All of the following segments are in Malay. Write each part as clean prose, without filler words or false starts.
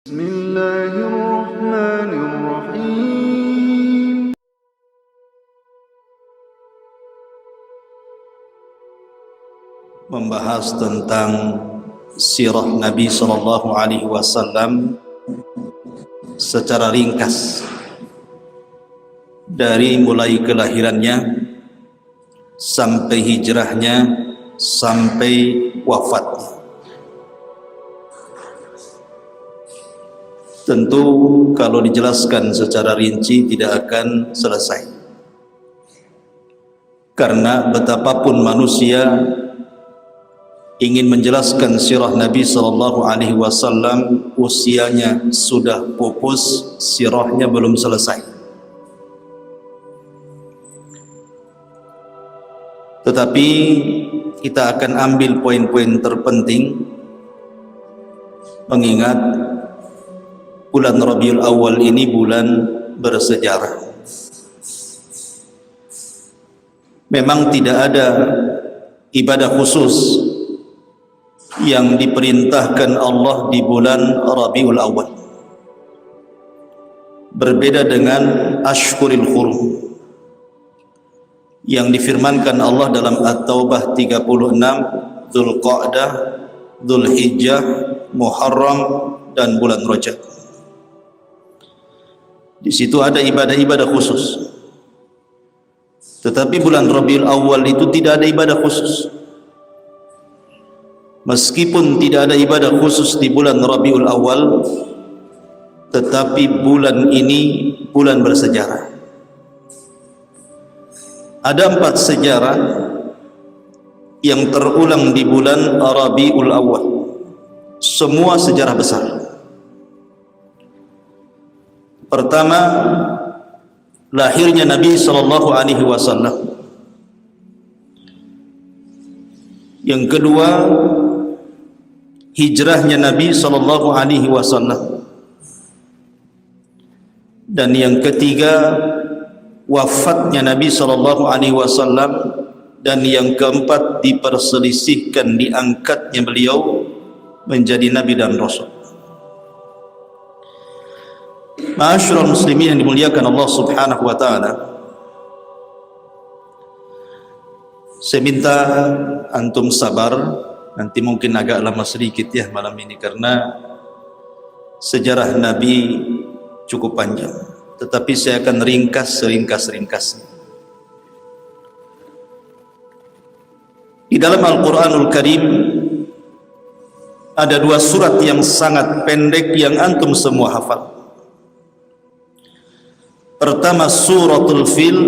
Bismillahirrahmanirrahim. Membahas tentang sirah Nabi SAW secara ringkas dari mulai kelahirannya sampai hijrahnya sampai wafatnya. Tentu kalau dijelaskan secara rinci tidak akan selesai, karena betapapun manusia ingin menjelaskan sirah Nabi SAW, usianya sudah pupus, sirahnya belum selesai. Tetapi kita akan ambil poin-poin terpenting, mengingat bulan Rabiul Awal ini bulan bersejarah. Memang tidak ada ibadah khusus yang diperintahkan Allah di bulan Rabiul Awal, berbeda dengan Ashhurul Hurum yang difirmankan Allah dalam At-Taubah 36, Dzulqa'dah, Dzulhijjah, Muharram dan bulan Rajab. Di situ ada ibadah-ibadah khusus. Tetapi bulan Rabiul Awal itu tidak ada ibadah khusus. Meskipun tidak ada ibadah khusus di bulan Rabiul Awal, tetapi bulan ini bulan bersejarah. Ada 4 sejarah yang terulang di bulan Rabiul Awal. Semua sejarah besar. Pertama, lahirnya Nabi SAW. Yang kedua, hijrahnya Nabi SAW. Dan yang ketiga, wafatnya Nabi SAW. Dan yang keempat, diperselisihkan diangkatnya beliau menjadi Nabi dan Rasul. Ma'asyiral muslimin yang dimuliakan Allah Subhanahu wa taala, saya minta antum sabar, nanti mungkin agak lama sedikit ya malam ini, karena sejarah Nabi cukup panjang, tetapi saya akan ringkas seringkas-ringkasnya. Di dalam Al-Quranul Karim ada 2 surat yang sangat pendek yang antum semua hafal. Pertama suratul Fil,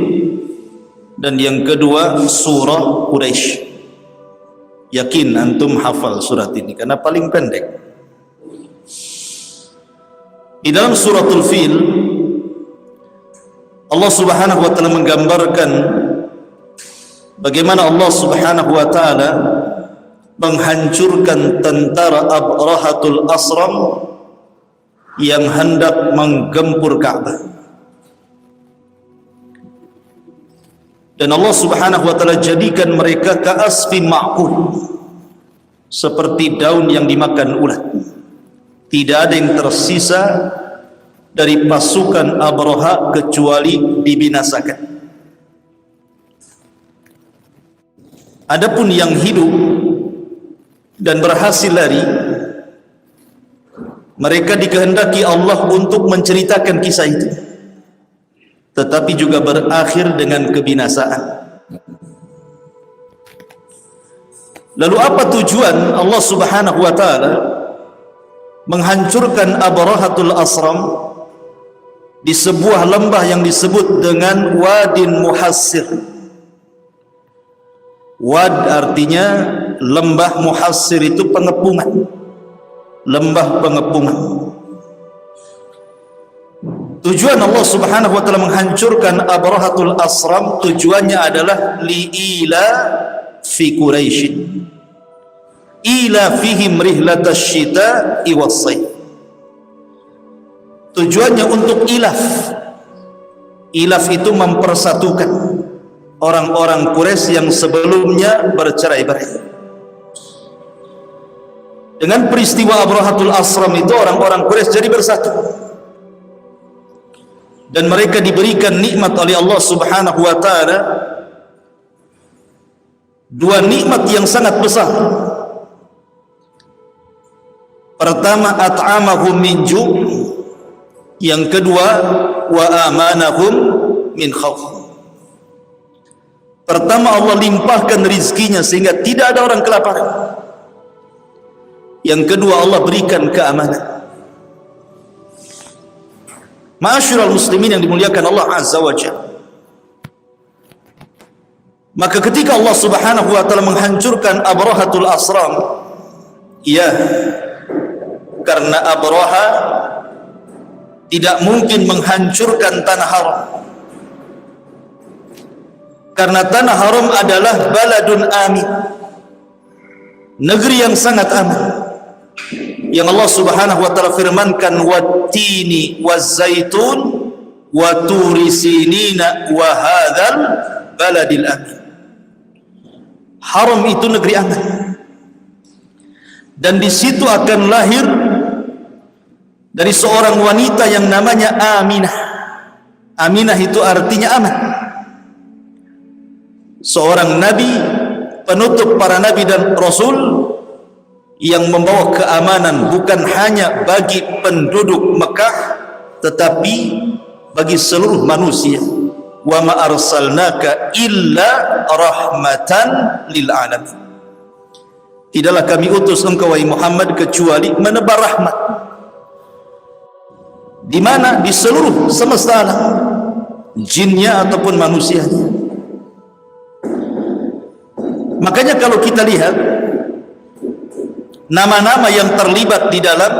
dan yang kedua surah Quraisy. Yakin antum hafal surat ini karena paling pendek. Di dalam suratul Fil, Allah Subhanahu wa taala menggambarkan bagaimana Allah Subhanahu wa taala menghancurkan tentara Abrahatul Asram yang hendak menggempur Ka'bah. Dan Allah Subhanahu wa taala jadikan mereka ka'asfin ma'kul, seperti daun yang dimakan ulat. Tidak ada yang tersisa dari pasukan Abraha kecuali dibinasakan. Adapun yang hidup dan berhasil lari, mereka dikehendaki Allah untuk menceritakan kisah itu, tetapi juga berakhir dengan kebinasaan. Lalu apa tujuan Allah Subhanahu wa taala menghancurkan Abrahatul Asram di sebuah lembah yang disebut dengan Wadin Muhassir? Wad artinya lembah, Muhassir itu pengepungan, lembah pengepungan. Tujuan Allah Subhanahu wa taala menghancurkan Abrahatul Asram, tujuannya adalah li'ila fi Quraisy, ila fihim rihlatash syita'i was-sayf. Tujuannya untuk ilaf. Ilaf itu mempersatukan orang-orang Quraisy yang sebelumnya bercerai-berai. Dengan peristiwa Abrahatul Asram itu orang-orang Quraisy jadi bersatu, dan mereka diberikan nikmat oleh Allah Subhanahu wa taala, dua nikmat yang sangat besar. Pertama, at'amahum min ju', yang kedua, wa amanahum min khauf. Pertama, Allah limpahkan rizkinya sehingga tidak ada orang kelaparan. Yang kedua, Allah berikan keamanan. Ma'asyiral muslimin yang dimuliakan Allah Azza wa Jalla, maka ketika Allah Subhanahu wa taala menghancurkan Abrahatul Asram, ya, karena Abraha tidak mungkin menghancurkan tanah haram, karena tanah haram adalah baladun amin, negeri yang sangat aman, yang Allah Subhanahu wa taala firmankan, wattini wazzaitun wa turi sinina wa hadzal baladil amin. Haram itu negeri aman, dan di situ akan lahir dari seorang wanita yang namanya Aminah. Aminah itu artinya aman. Seorang nabi, penutup para nabi dan rasul, yang membawa keamanan bukan hanya bagi penduduk Mekah, tetapi bagi seluruh manusia. Wa ma arsalnaka illa rahmatan lil alamin. Tidaklah kami utus engkau wahai Muhammad kecuali menebar rahmat. Di mana? Di seluruh semesta alam, jinnya ataupun manusianya. Makanya kalau kita lihat nama-nama yang terlibat di dalam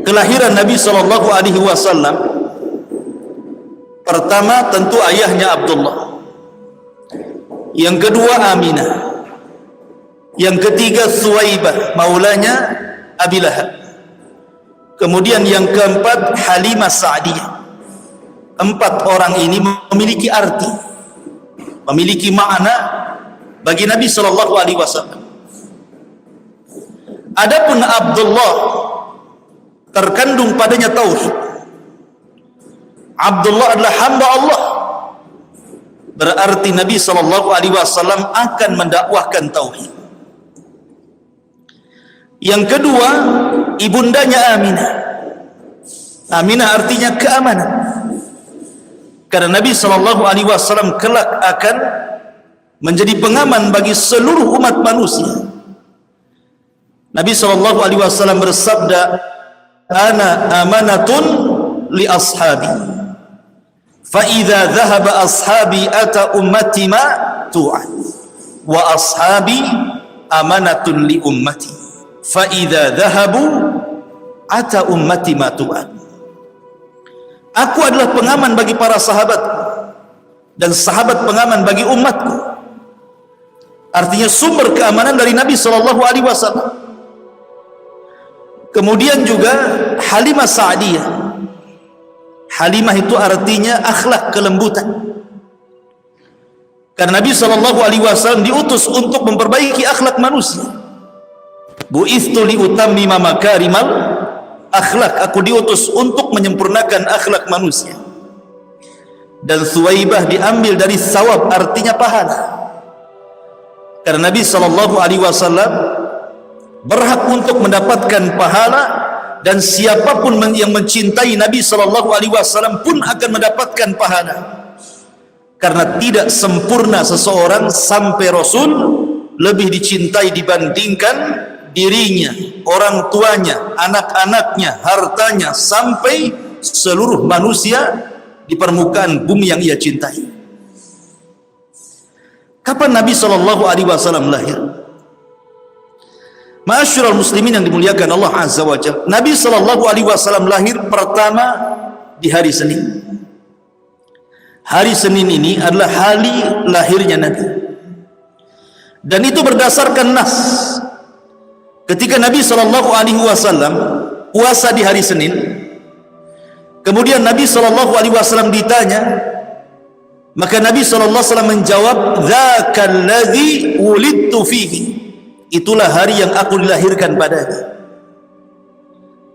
kelahiran Nabi sallallahu alaihi wasallam, pertama tentu ayahnya Abdullah, yang kedua Aminah, yang ketiga Suwaibah maulanya Abi Lahab, kemudian yang keempat Halimah Sa'diyah. Empat orang ini memiliki arti, memiliki makna bagi Nabi sallallahu alaihi wasallam. Adapun Abdullah terkandung padanya tauhid. Abdullah adalah hamba Allah, berarti Nabi sallallahu alaihi wasallam akan mendakwahkan tauhid. Yang kedua, ibundanya Aminah. Aminah artinya keamanan, karena Nabi sallallahu alaihi wasallam kelak akan menjadi pengaman bagi seluruh umat manusia. Nabi sallallahu alaihi wasallam bersabda, "Ana amanatun li ashabi. Fa idza dhahaba ashabi ata ummati ma tu'ad. Wa ashabi amanatun li ummati. Fa idza dhahabu ata ummati ma tu'ad." Aku adalah pengaman bagi para sahabat, dan sahabat pengaman bagi umatku. Artinya sumber keamanan dari Nabi sallallahu alaihi wasallam. Kemudian juga Halimah Sa'diyah. Halimah itu artinya akhlak, kelembutan. Karena Nabi sallallahu alaihi wasallam diutus untuk memperbaiki akhlak manusia. Bu'itsu li utammima makarimal akhlak. Aku diutus untuk menyempurnakan akhlak manusia. Dan Suwaibah diambil dari sawab, artinya pahala. Karena Nabi sallallahu alaihi wasallam berhak untuk mendapatkan pahala, dan siapapun yang mencintai Nabi sallallahu alaihi wasallam pun akan mendapatkan pahala. Karena tidak sempurna seseorang sampai Rasul lebih dicintai dibandingkan dirinya, orang tuanya, anak-anaknya, hartanya, sampai seluruh manusia di permukaan bumi yang ia cintai. Kapan Nabi sallallahu alaihi wasallam lahir? Ma'asyiral muslimin yang dimuliakan Allah Azza wa Jalla, Nabi sallallahu alaihi wasallam lahir pertama di hari Senin. Hari Senin ini adalah hari lahirnya Nabi, dan itu berdasarkan nas. Ketika Nabi sallallahu alaihi wasallam puasa di hari Senin, kemudian Nabi sallallahu alaihi wasallam ditanya, maka Nabi sallallahu alaihi wasallam menjawab, "Dzakal ladzi wulidtu fihi." itulah hari yang aku dilahirkan padanya.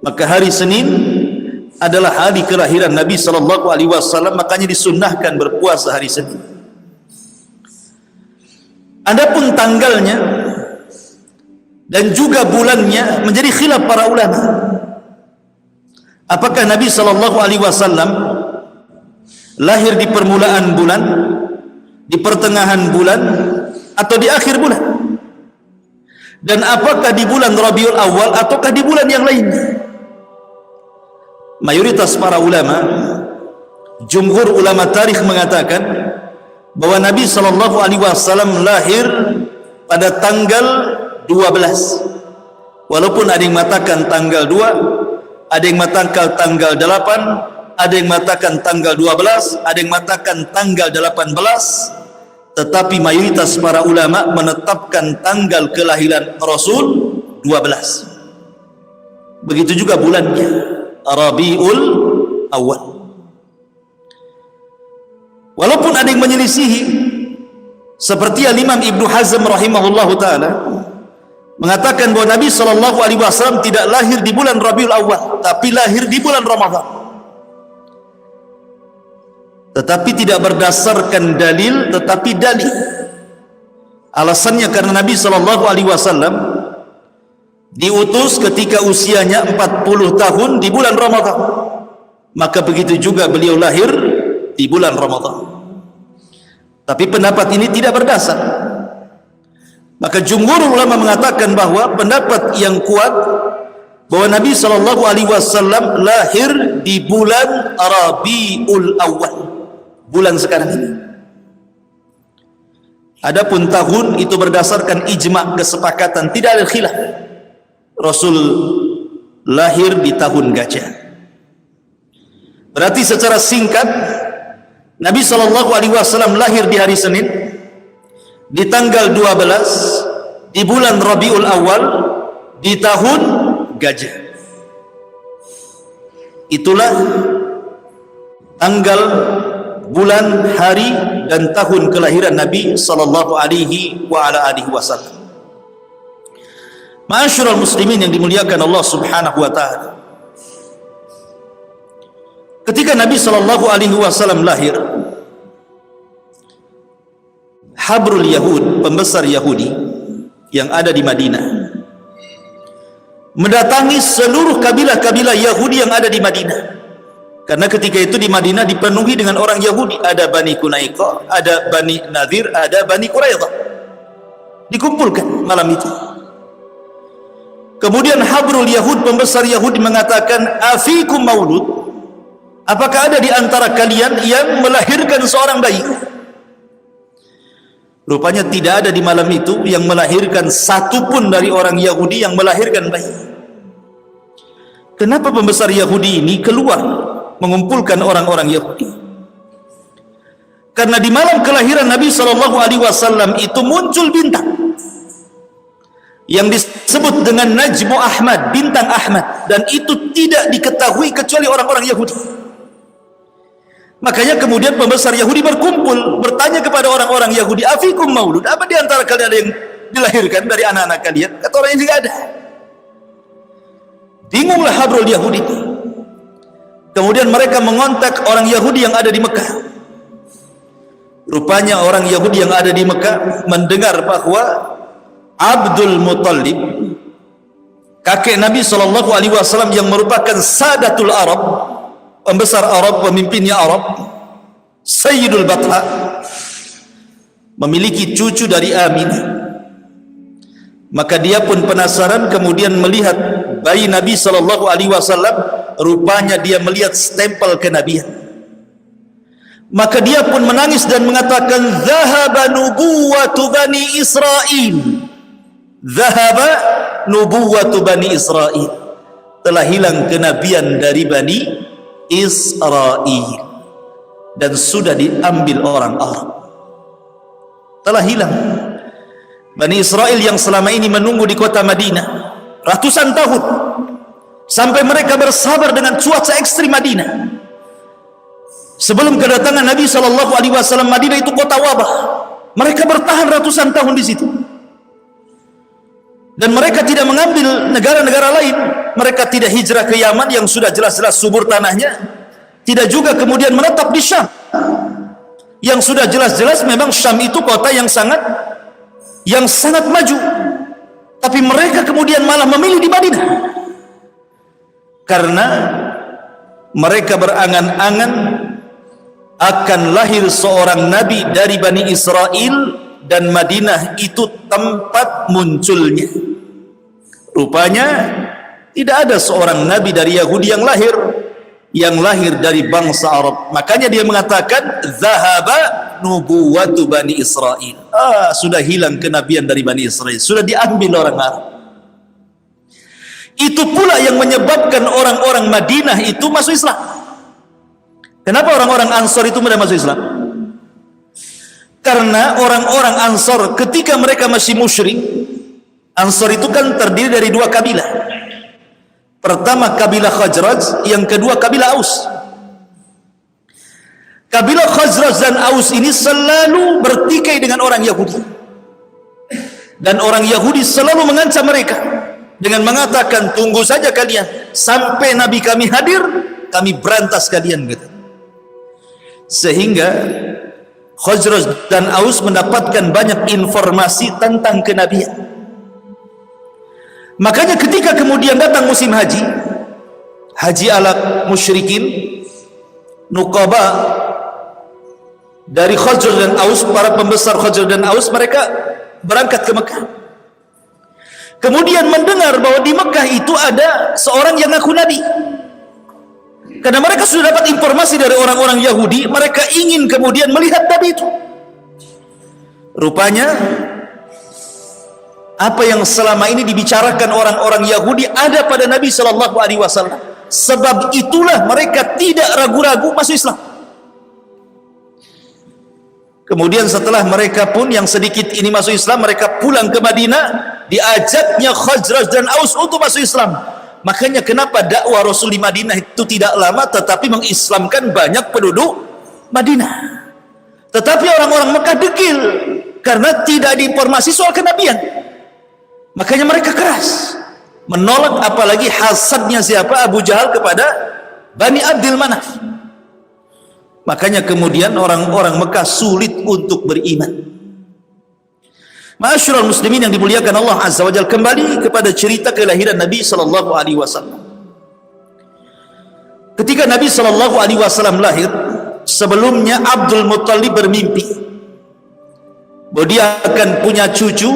Maka hari Senin adalah hari kelahiran Nabi SAW, makanya disunnahkan berpuasa hari Senin. Adapun tanggalnya dan juga bulannya menjadi khilaf para ulama. Apakah Nabi SAW lahir di permulaan bulan, di pertengahan bulan, atau di akhir bulan? Dan apakah di bulan Rabiul Awal ataukah di bulan yang lainnya? Mayoritas para ulama, jumhur ulama tarikh mengatakan bahwa Nabi SAW lahir pada tanggal 12. Walaupun ada yang mengatakan tanggal 2, ada yang mengatakan tanggal 8, ada yang mengatakan tanggal 12, ada yang mengatakan tanggal 18, tetapi mayoritas para ulama menetapkan tanggal kelahiran Rasul 12. Begitu juga bulannya, Rabiul Awal. Walaupun ada yang menyelisihi, seperti Imam Ibnu Hazm rahimahullahu taala mengatakan bahwa Nabi SAW tidak lahir di bulan Rabiul Awal, tapi lahir di bulan Ramadan. Tetapi tidak berdasarkan dalil, tetapi dalil. Alasannya karena Nabi SAW diutus ketika usianya 40 tahun di bulan Ramadan. Maka begitu juga beliau lahir di bulan Ramadan. Tapi pendapat ini tidak berdasar. Maka jumhur ulama mengatakan bahwa pendapat yang kuat bahwa Nabi SAW lahir di bulan Rabiul Awal, bulan sekarang ini. Adapun tahun itu berdasarkan ijma', kesepakatan, tidak ada khilaf. Rasul lahir di tahun gajah. Berarti secara singkat Nabi SAW lahir di hari Senin di tanggal 12 di bulan Rabiul Awal di tahun gajah. Itulah tanggal, bulan, hari dan tahun kelahiran Nabi SAW. Ma'asyiral muslimin yang dimuliakan Allah Subhanahu wa taala. Ketika Nabi SAW lahir, habrul Yahud, pembesar Yahudi yang ada di Madinah, mendatangi seluruh kabilah-kabilah Yahudi yang ada di Madinah. Karena ketika itu di Madinah dipenuhi dengan orang Yahudi, ada Bani Qunaiqah, ada Bani Nadir, ada Bani Quraidah. Dikumpulkan malam itu. Kemudian habrul Yahud, pembesar Yahudi mengatakan, afikum maulud, apakah ada di antara kalian yang melahirkan seorang bayi? Rupanya tidak ada di malam itu yang melahirkan satu pun dari orang Yahudi yang melahirkan bayi. Kenapa pembesar Yahudi ini keluar mengumpulkan orang-orang Yahudi? Karena di malam kelahiran Nabi SAW itu muncul bintang yang disebut dengan Najmu Ahmad, bintang Ahmad, dan itu tidak diketahui kecuali orang-orang Yahudi. Makanya kemudian pembesar Yahudi berkumpul, bertanya kepada orang-orang Yahudi, afikum maulud, apa di antara kalian ada yang dilahirkan dari anak-anak kalian? Kata orang yang tidak ada. Bingunglah habrul Yahudi. Kemudian mereka mengontak orang Yahudi yang ada di Mekah. Rupanya orang Yahudi yang ada di Mekah mendengar bahwa Abdul Muttalib, kakek Nabi SAW yang merupakan Sadatul Arab, pembesar Arab, pemimpinnya Arab, Sayyidul Batha, memiliki cucu dari Aminah. Maka dia pun penasaran, kemudian melihat bayi Nabi SAW, rupanya dia melihat stempel kenabian. Maka dia pun menangis dan mengatakan, "Dhahaba nubuwatu Bani Israil." Dhahaba nubuwatu Bani Israil. Telah hilang kenabian dari Bani Israil dan sudah diambil orang Arab. Telah hilang. Bani Israil yang selama ini menunggu di kota Madinah ratusan tahun, sampai mereka bersabar dengan cuaca ekstrim Madinah. Sebelum kedatangan Nabi SAW, Madinah itu kota wabah. Mereka bertahan ratusan tahun di situ. Dan mereka tidak mengambil negara-negara lain. Mereka tidak hijrah ke Yaman yang sudah jelas-jelas subur tanahnya. Tidak juga kemudian menetap di Syam, yang sudah jelas-jelas memang Syam itu kota yang sangat maju. Tapi mereka kemudian malah memilih di Madinah, karena mereka berangan-angan akan lahir seorang nabi dari Bani Israel, dan Madinah itu tempat munculnya. Rupanya tidak ada seorang nabi dari Yahudi yang lahir dari bangsa Arab. Makanya dia mengatakan zahaba nubuwatu Bani Israel. Sudah hilang kenabian dari Bani Israel, sudah diambil orang Arab. Itu pula yang menyebabkan orang-orang Madinah itu masuk Islam. Kenapa orang-orang Ansor itu mudah masuk Islam? Karena orang-orang Ansor ketika mereka masih musyrik, Ansor itu kan terdiri dari dua kabilah. Pertama kabilah Khazraj, yang kedua kabilah Aus. Kabilah Khazraj dan Aus ini selalu bertikai dengan orang Yahudi, dan orang Yahudi selalu mengancam mereka dengan mengatakan, tunggu saja kalian sampai Nabi kami hadir, kami berantas kalian gitu. Sehingga Khazraj dan Aus mendapatkan banyak informasi tentang kenabian. Makanya ketika kemudian datang musim haji ala musyrikin, Nuqaba dari Khazraj dan Aus, para pembesar Khazraj dan Aus, mereka berangkat ke Mekah. Kemudian mendengar bahwa di Mekah itu ada seorang yang ngaku nabi. Karena mereka sudah dapat informasi dari orang-orang Yahudi, mereka ingin kemudian melihat nabi itu. Rupanya apa yang selama ini dibicarakan orang-orang Yahudi ada pada Nabi Shallallahu Alaihi Wasallam. Sebab itulah mereka tidak ragu-ragu masuk Islam. Kemudian setelah mereka pun yang sedikit ini masuk Islam, mereka pulang ke Madinah, diajaknya Khazraj dan Aus untuk masuk Islam. Makanya kenapa dakwah Rasul di Madinah itu tidak lama, tetapi mengislamkan banyak penduduk Madinah. Tetapi orang-orang Mekah degil karena tidak diinformasi soal kenabian. Makanya mereka keras menolak, apalagi hasadnya siapa? Abu Jahal kepada Bani Abdul Manaf. Makanya kemudian orang-orang Mekah sulit untuk beriman. Ma'asyiral muslimin yang dimuliakan Allah Azza wa Jalla, kembali kepada cerita kelahiran Nabi sallallahu alaihi wasallam. Ketika Nabi sallallahu alaihi wasallam lahir, sebelumnya Abdul Muttalib bermimpi bahwa dia akan punya cucu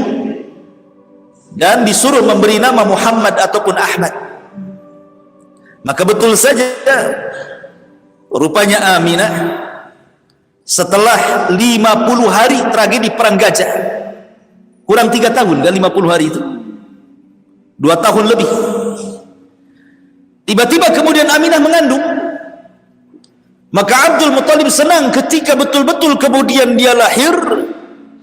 dan disuruh memberi nama Muhammad ataupun Ahmad. Maka betul saja, rupanya Aminah setelah 50 hari tragedi perang Gajah, kurang 3 tahun kan 50 hari itu, 2 tahun lebih, tiba-tiba kemudian Aminah mengandung. Maka Abdul Muttalib senang ketika betul-betul kemudian dia lahir.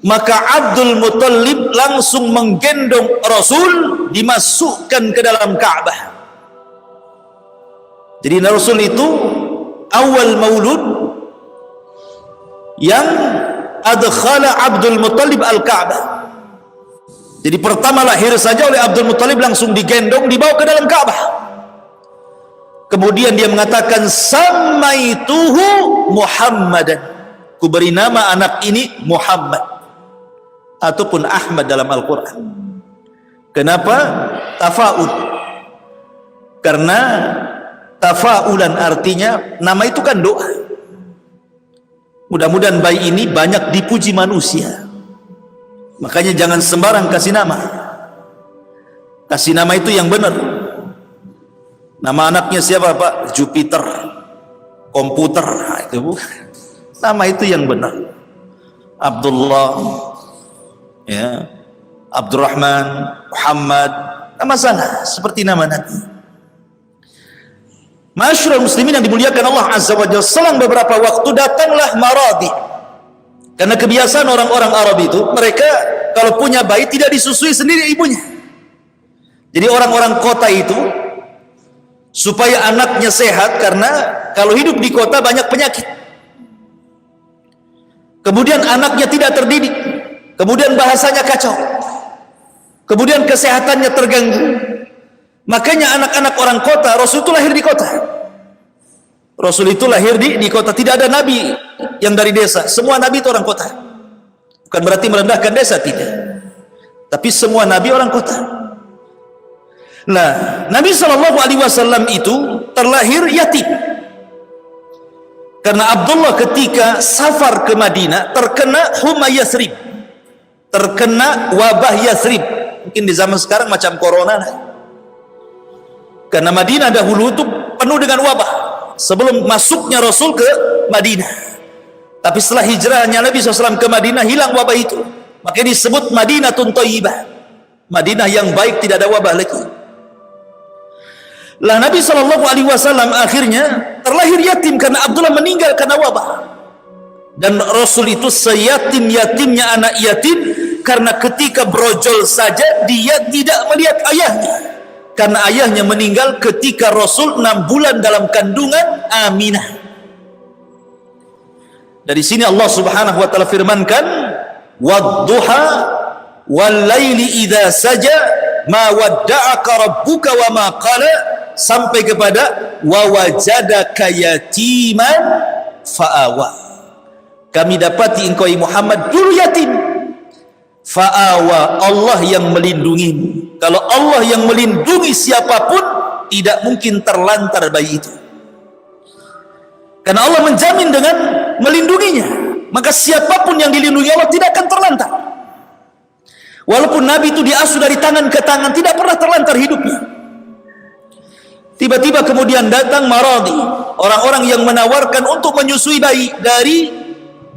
Maka Abdul Muttalib langsung menggendong Rasul, dimasukkan ke dalam Ka'bah. Jadi Rasul itu awal maulud yang adkhala Abdul Muttalib al-Ka'bah. Jadi pertama lahir saja oleh Abdul Muttalib langsung digendong, dibawa ke dalam Ka'bah. Kemudian dia mengatakan, samaituhu Muhammadan, ku beri nama anak ini Muhammad ataupun Ahmad dalam Al-Quran. Kenapa? Tafa'ul. Karena tafa'ulan artinya nama itu kan doa. Mudah-mudahan bayi ini banyak dipuji manusia. Makanya jangan sembarang kasih nama. Kasih nama itu yang benar. Nama anaknya siapa Pak? Jupiter, komputer, itu bukan. Nama itu yang benar. Abdullah, ya, Abdurrahman, Muhammad, tak masalah, seperti nama Nabi. Ma'asyiral muslimin yang dimuliakan Allah Azza wa Jalla, selang beberapa waktu datanglah maradi. Karena kebiasaan orang-orang Arab itu, mereka kalau punya bayi tidak disusui sendiri ibunya. Jadi orang-orang kota itu supaya anaknya sehat, karena kalau hidup di kota banyak penyakit. Kemudian anaknya tidak terdidik, kemudian bahasanya kacau. kemudian kesehatannya terganggu. Makanya anak-anak orang kota, Rasul itu lahir di kota. Rasul itu lahir di kota. Tidak ada nabi yang dari desa. Semua nabi itu orang kota. Bukan berarti merendahkan desa, tidak. Tapi semua nabi orang kota. Nah, Nabi SAW itu terlahir yatim. Karena Abdullah ketika safar ke Madinah terkena huma Yasrib, terkena wabah Yasrib. Mungkin di zaman sekarang macam corona. Karena Madinah dahulu itu penuh dengan wabah sebelum masuknya Rasul ke Madinah. Tapi setelah hijrahnya Nabi SAW ke Madinah, hilang wabah itu. Makanya disebut Madinatun Thayyibah, Madinah yang baik, tidak ada wabah lagi. Lah Nabi SAW akhirnya terlahir yatim karena Abdullah meninggal karena wabah. Dan Rasul itu seyatim-yatimnya anak yatim, karena ketika brojol saja dia tidak melihat ayahnya, karena ayahnya meninggal ketika Rasul 6 bulan dalam kandungan Aminah. Dari sini Allah Subhanahu wa taala firmankan, "Wadduha wal laili idza saja ma wadda'aka rabbuka wa ma qala", sampai kepada wa wajadaka yatiman fa'awa. Kami dapati engkau Muhammad dulu yatim, fa'awa, Allah yang melindungimu. Kalau Allah yang melindungi siapapun, tidak mungkin terlantar bayi itu, karena Allah menjamin dengan melindunginya. Maka siapapun yang dilindungi Allah tidak akan terlantar. Walaupun Nabi itu diasuh dari tangan ke tangan, tidak pernah terlantar hidupnya. Tiba-tiba kemudian datang maradi, orang-orang yang menawarkan untuk menyusui bayi dari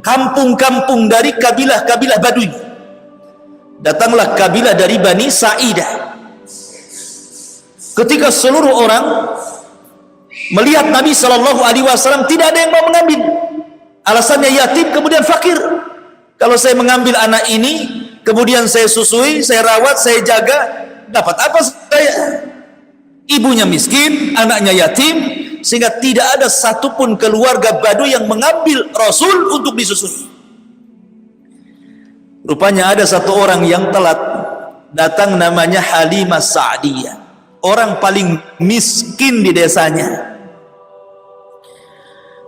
kampung-kampung, dari kabilah-kabilah Badui. Datanglah kabilah dari Bani Sa'idah. Ketika seluruh orang melihat Nabi SAW, tidak ada yang mau mengambil. Alasannya yatim, kemudian fakir. Kalau saya mengambil anak ini, kemudian saya susui, saya rawat, saya jaga, dapat apa saya? Ibunya miskin, anaknya yatim, sehingga tidak ada satupun keluarga Baduy yang mengambil Rasul untuk disusui. Rupanya ada satu orang yang telat datang, namanya Halimah Sa'diyah, orang paling miskin di desanya.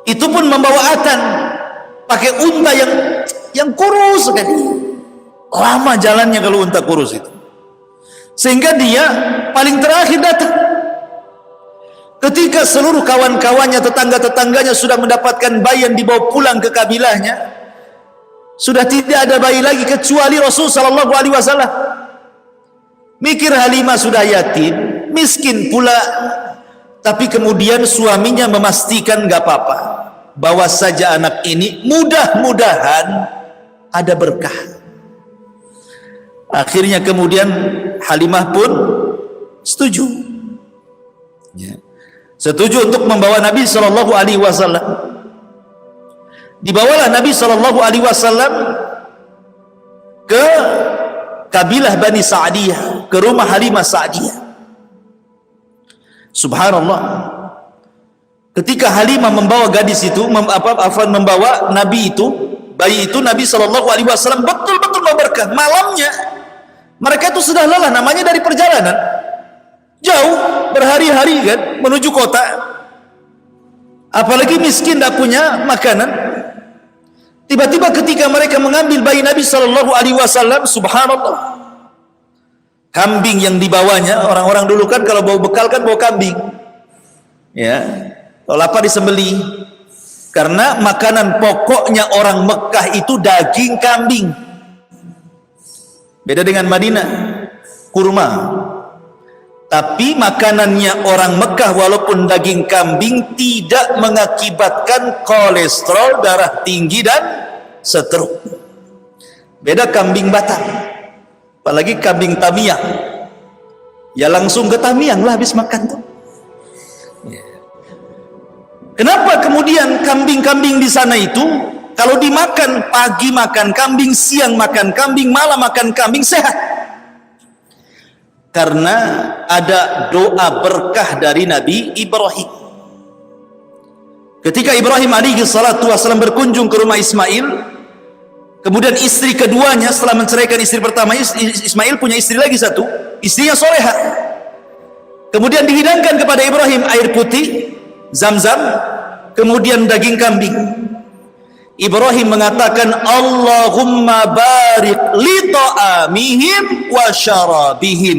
Itu pun membawa atan, pakai unta yang kurus sekali. Lama jalannya kalau unta kurus itu, sehingga dia paling terakhir datang. Ketika seluruh kawan-kawannya, tetangga-tetangganya sudah mendapatkan bayi yang dibawa pulang ke kabilahnya, sudah tidak ada bayi lagi kecuali Rasul SAW. Mikir Halimah sudah yatim, miskin pula, tapi kemudian suaminya memastikan gak apa-apa, bawa saja anak ini, mudah-mudahan ada berkah. Akhirnya kemudian Halimah pun setuju, setuju untuk membawa Nabi SAW. Dibawalah Nabi SAW ke kabilah Bani Sa'diyah, ke rumah Halimah Sa'diyah. Subhanallah, ketika Halimah membawa gadis itu, membawa Nabi itu, bayi itu, Nabi SAW betul-betul berkah. Malamnya mereka itu sudah lelah, namanya dari perjalanan jauh, berhari-hari kan, menuju kota, apalagi miskin, tidak punya makanan. Tiba-tiba ketika mereka mengambil bayi Nabi SAW, subhanallah, kambing yang dibawanya, orang-orang dulu kan kalau bawa bekal kan bawa kambing, ya, kalau lapar disembeli, karena makanan pokoknya orang Mekah itu daging kambing. Beda dengan Madinah, kurma. Tapi makanannya orang Mekah walaupun daging kambing tidak mengakibatkan kolesterol, darah tinggi dan stroke. Beda kambing Batam, apalagi kambing Tamiang, ya langsung ke Tamiang lah habis makan tuh. Kenapa kemudian kambing-kambing di sana itu kalau dimakan, pagi makan kambing, siang makan kambing, malam makan kambing, sehat? Karena ada doa berkah dari Nabi Ibrahim. Ketika Ibrahim alaihi salatu wasallam berkunjung ke rumah Ismail, Kemudian istri keduanya setelah menceraikan istri pertama, Ismail punya istri lagi satu, istrinya soleha. Kemudian dihidangkan kepada Ibrahim air putih Zam-zam, kemudian daging kambing. Ibrahim mengatakan, Allahumma barik li ta'amihim wa syarabihim.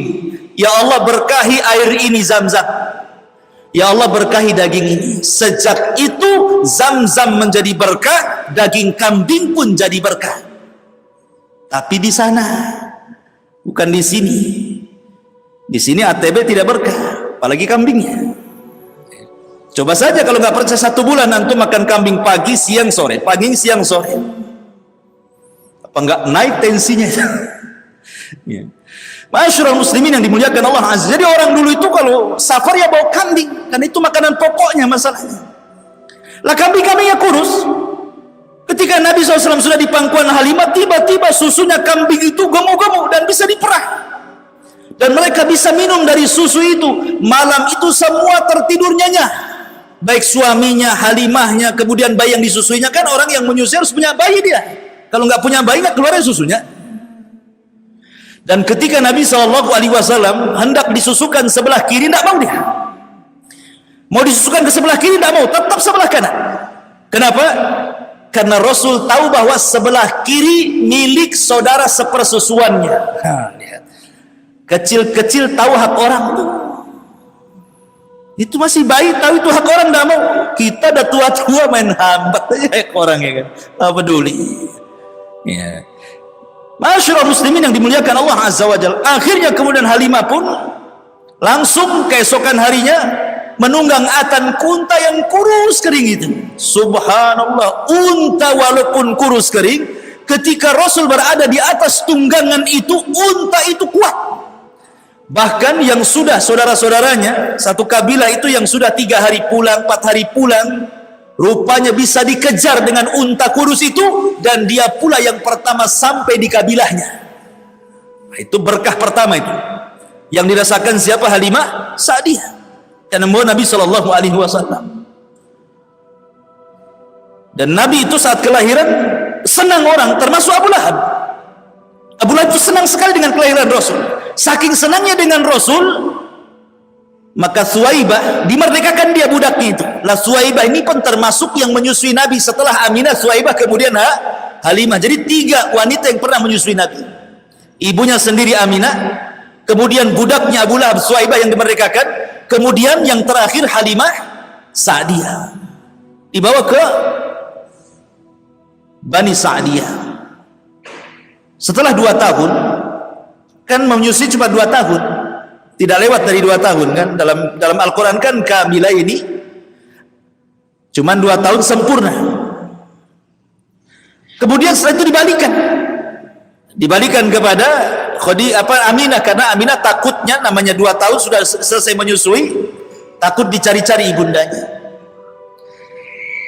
Ya Allah, berkahi air ini Zam-zam. Ya Allah, berkahi daging ini. Sejak itu Zam-zam menjadi berkah, daging kambing pun jadi berkah. Tapi di sana, bukan di sini. Di sini ATB tidak berkah, apalagi kambingnya. Coba saja kalau nggak percaya, 1 bulan antum makan kambing pagi, siang, sore, pagi, siang, sore. Apa nggak naik tensinya? Ya. Masyarul muslimin yang dimuliakan Allah Azza. Jadi orang dulu itu kalau safar ya bawa kambing, karena itu makanan pokoknya masalahnya. Lah kambing-kambingnya kurus. Ketika Nabi SAW sudah di pangkuan Halimah, tiba-tiba susunya kambing itu gemuk-gemuk dan bisa diperah. Dan mereka bisa minum dari susu itu. Malam itu semua tertidur nyenyak. Baik suaminya, Halimahnya, kemudian bayi yang disusuinya. Kan orang yang menyusui harus punya bayi dia. Kalau nggak punya bayi nggak keluarin susunya. Dan ketika Nabi SAW hendak disusukan sebelah kiri, tidak mau dia. Mau disusukan ke sebelah kiri, tidak mau, tetap sebelah kanan. Kenapa? Karena Rasul tahu bahwa sebelah kiri milik saudara sepersusuannya. Kecil-kecil tahu hak orang tuh. Itu masih bayi tahu itu hak orang, tidak mau. Kita udah tua-tua main hambat aja hak orang, ya kan? Tidak peduli. Ya. Masyarul muslimin yang dimuliakan Allah Azza wa Jalla. Akhirnya kemudian Halimah pun langsung keesokan harinya menunggang atan unta yang kurus kering itu. Subhanallah, unta walaupun kurus kering, ketika Rasul berada di atas tunggangan itu, unta itu kuat. Bahkan yang sudah saudara-saudaranya, satu kabilah itu yang sudah 3 hari pulang, 4 hari pulang, rupanya bisa dikejar dengan unta kurus itu, dan dia pula yang pertama sampai di kabilahnya. Nah, itu berkah pertama itu. Yang dirasakan siapa? Halimah Sa'diyah. Dan membawa Nabi SAW. Dan Nabi itu saat kelahiran senang orang, termasuk Abu Lahab. Abu Lahab itu senang sekali dengan kelahiran Rasul. Saking senangnya dengan Rasul, maka Suwaibah dimerdekakan dia budaknya itu. Lah Suwaibah ini pun termasuk yang menyusui Nabi setelah Aminah, Suwaibah, kemudian Halimah. Jadi 3 wanita yang pernah menyusui Nabi. Ibunya sendiri Aminah, kemudian budaknya Abu Lahab, Suwaibah yang dimerdekakan, kemudian yang terakhir Halimah Sa'diyah. Dibawa ke Bani Sa'diyah. Setelah 2 tahun, kan menyusui cuma 2 tahun. Tidak lewat dari 2 tahun kan, dalam Al-Quran kan kamilah ini cuman 2 tahun sempurna. Kemudian setelah itu dibalikan kepada Aminah, karena Aminah takutnya namanya 2 tahun sudah selesai menyusui, takut dicari-cari ibundanya.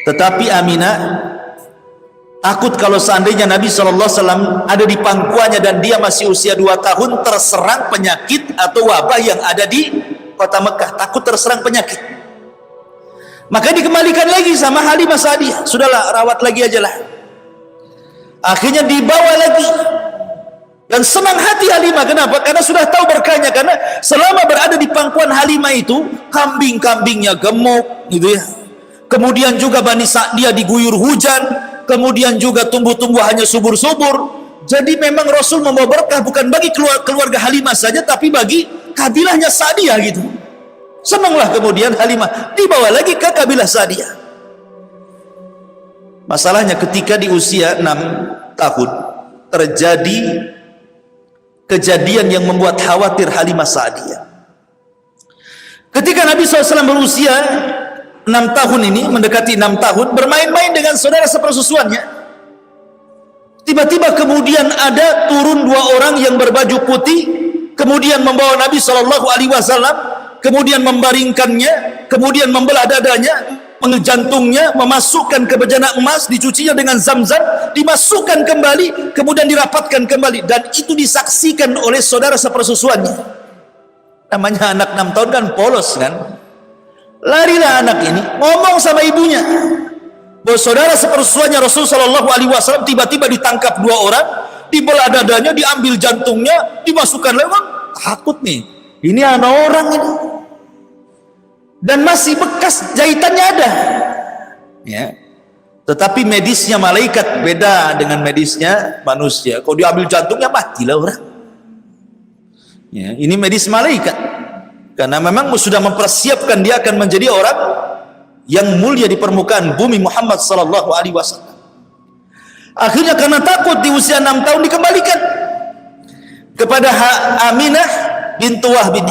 Tetapi Aminah takut kalau seandainya Nabi SAW ada di pangkuannya dan dia masih usia 2 tahun terserang penyakit atau wabah yang ada di kota Mekah, takut terserang penyakit. Maka dikembalikan lagi sama Halimah Sa'diyah, sudahlah rawat lagi aja lah. Akhirnya dibawa lagi, dan senang hati Halimah. Kenapa? Karena sudah tahu berkahnya. Karena selama berada di pangkuan Halimah itu, kambing-kambingnya gemuk gitu ya. Kemudian juga Bani Sa'diyah diguyur hujan, kemudian juga tumbuh-tumbuhannya subur-subur. Jadi memang Rasul membawa berkah bukan bagi keluarga Halimah saja, tapi bagi kabilahnya Sa'diyah gitu. Senanglah kemudian Halimah dibawa lagi ke kabilah Sa'diyah. Masalahnya ketika di usia 6 tahun terjadi kejadian yang membuat khawatir Halimah Sa'diyah. Ketika Nabi SAW berusia 6 tahun ini, mendekati 6 tahun, bermain-main dengan saudara sepersusuannya, tiba-tiba kemudian ada turun 2 orang yang berbaju putih, kemudian membawa Nabi SAW, kemudian membaringkannya, kemudian membelah dadanya, menjantungnya, memasukkan ke bejana emas, dicucinya dengan Zam-zam, dimasukkan kembali, kemudian dirapatkan kembali, dan itu disaksikan oleh saudara sepersusuannya. Namanya anak 6 tahun kan polos kan. Larilah anak ini ngomong sama ibunya saudara sepersuanya Rasul sallallahu alaihi wasallam tiba-tiba ditangkap 2 orang, dibelah dadanya, diambil jantungnya, dimasukkan lewat. Takut nih, ini anak orang ini, dan masih bekas jahitannya ada, ya. Tetapi medisnya malaikat beda dengan medisnya manusia. Kalau diambil jantungnya matilah orang, ya. Ini medis malaikat, karena memang sudah mempersiapkan dia akan menjadi orang yang mulia di permukaan bumi, Muhammad sallallahu alaihi wasallam. Akhirnya karena takut di usia 6 tahun dikembalikan kepada Aminah bintu Wahb bin.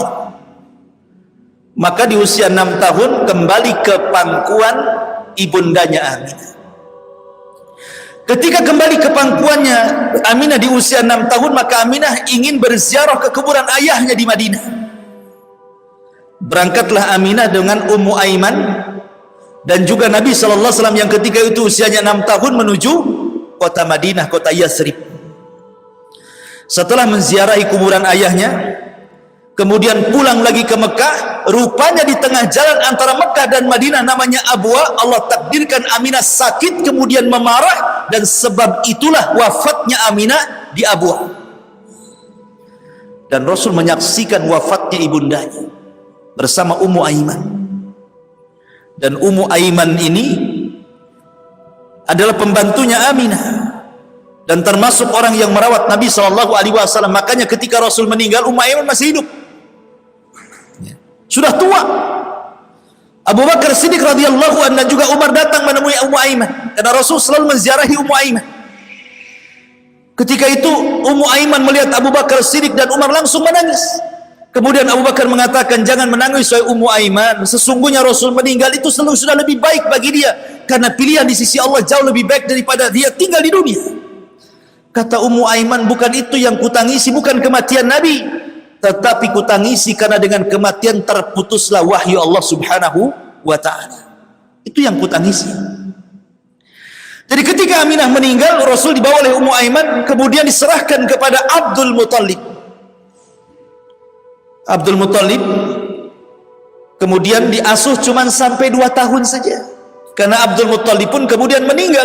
Maka di usia 6 tahun kembali ke pangkuan ibundanya Aminah. Ketika kembali ke pangkuannya Aminah di usia 6 tahun, maka Aminah ingin berziarah ke kuburan ayahnya di Madinah. Berangkatlah Aminah dengan Ummu Aiman dan juga Nabi sallallahu alaihi wasallam yang ketika itu usianya 6 tahun menuju kota Madinah, kota Yathrib. Setelah menziarahi kuburan ayahnya, kemudian pulang lagi ke Mekah. Rupanya di tengah jalan antara Mekah dan Madinah namanya Abwa, Allah takdirkan Aminah sakit, kemudian memarah, dan sebab itulah wafatnya Aminah di Abwa. Dan Rasul menyaksikan wafatnya ibundanya bersama Ummu Aiman. Dan Ummu Aiman ini adalah pembantunya Aminah dan termasuk orang yang merawat Nabi sallallahu alaihi wasallam. Makanya ketika Rasul meninggal, Ummu Aiman masih hidup, sudah tua. Abu Bakar Siddiq radhiyallahu anhu dan juga Umar datang menemui Ummu Aiman karena Rasul selalu menziarahi Ummu Aiman. Ketika itu Ummu Aiman melihat Abu Bakar Siddiq dan Umar langsung menangis. Kemudian Abu Bakar mengatakan, jangan menangis wahai Ummu Aiman, sesungguhnya Rasul meninggal itu selalu sudah lebih baik bagi dia, karena pilihan di sisi Allah jauh lebih baik daripada dia tinggal di dunia. Kata Ummu Aiman, bukan itu yang kutangisi, bukan kematian Nabi, tetapi kutangisi karena dengan kematian terputuslah wahyu Allah subhanahu wa ta'ala. Itu yang kutangisi. Jadi ketika Aminah meninggal, Rasul dibawa oleh Ummu Aiman, kemudian diserahkan kepada Abdul Muttalib. Abdul Muttalib kemudian diasuh cuma sampai 2 tahun saja, karena Abdul Muttalib pun kemudian meninggal.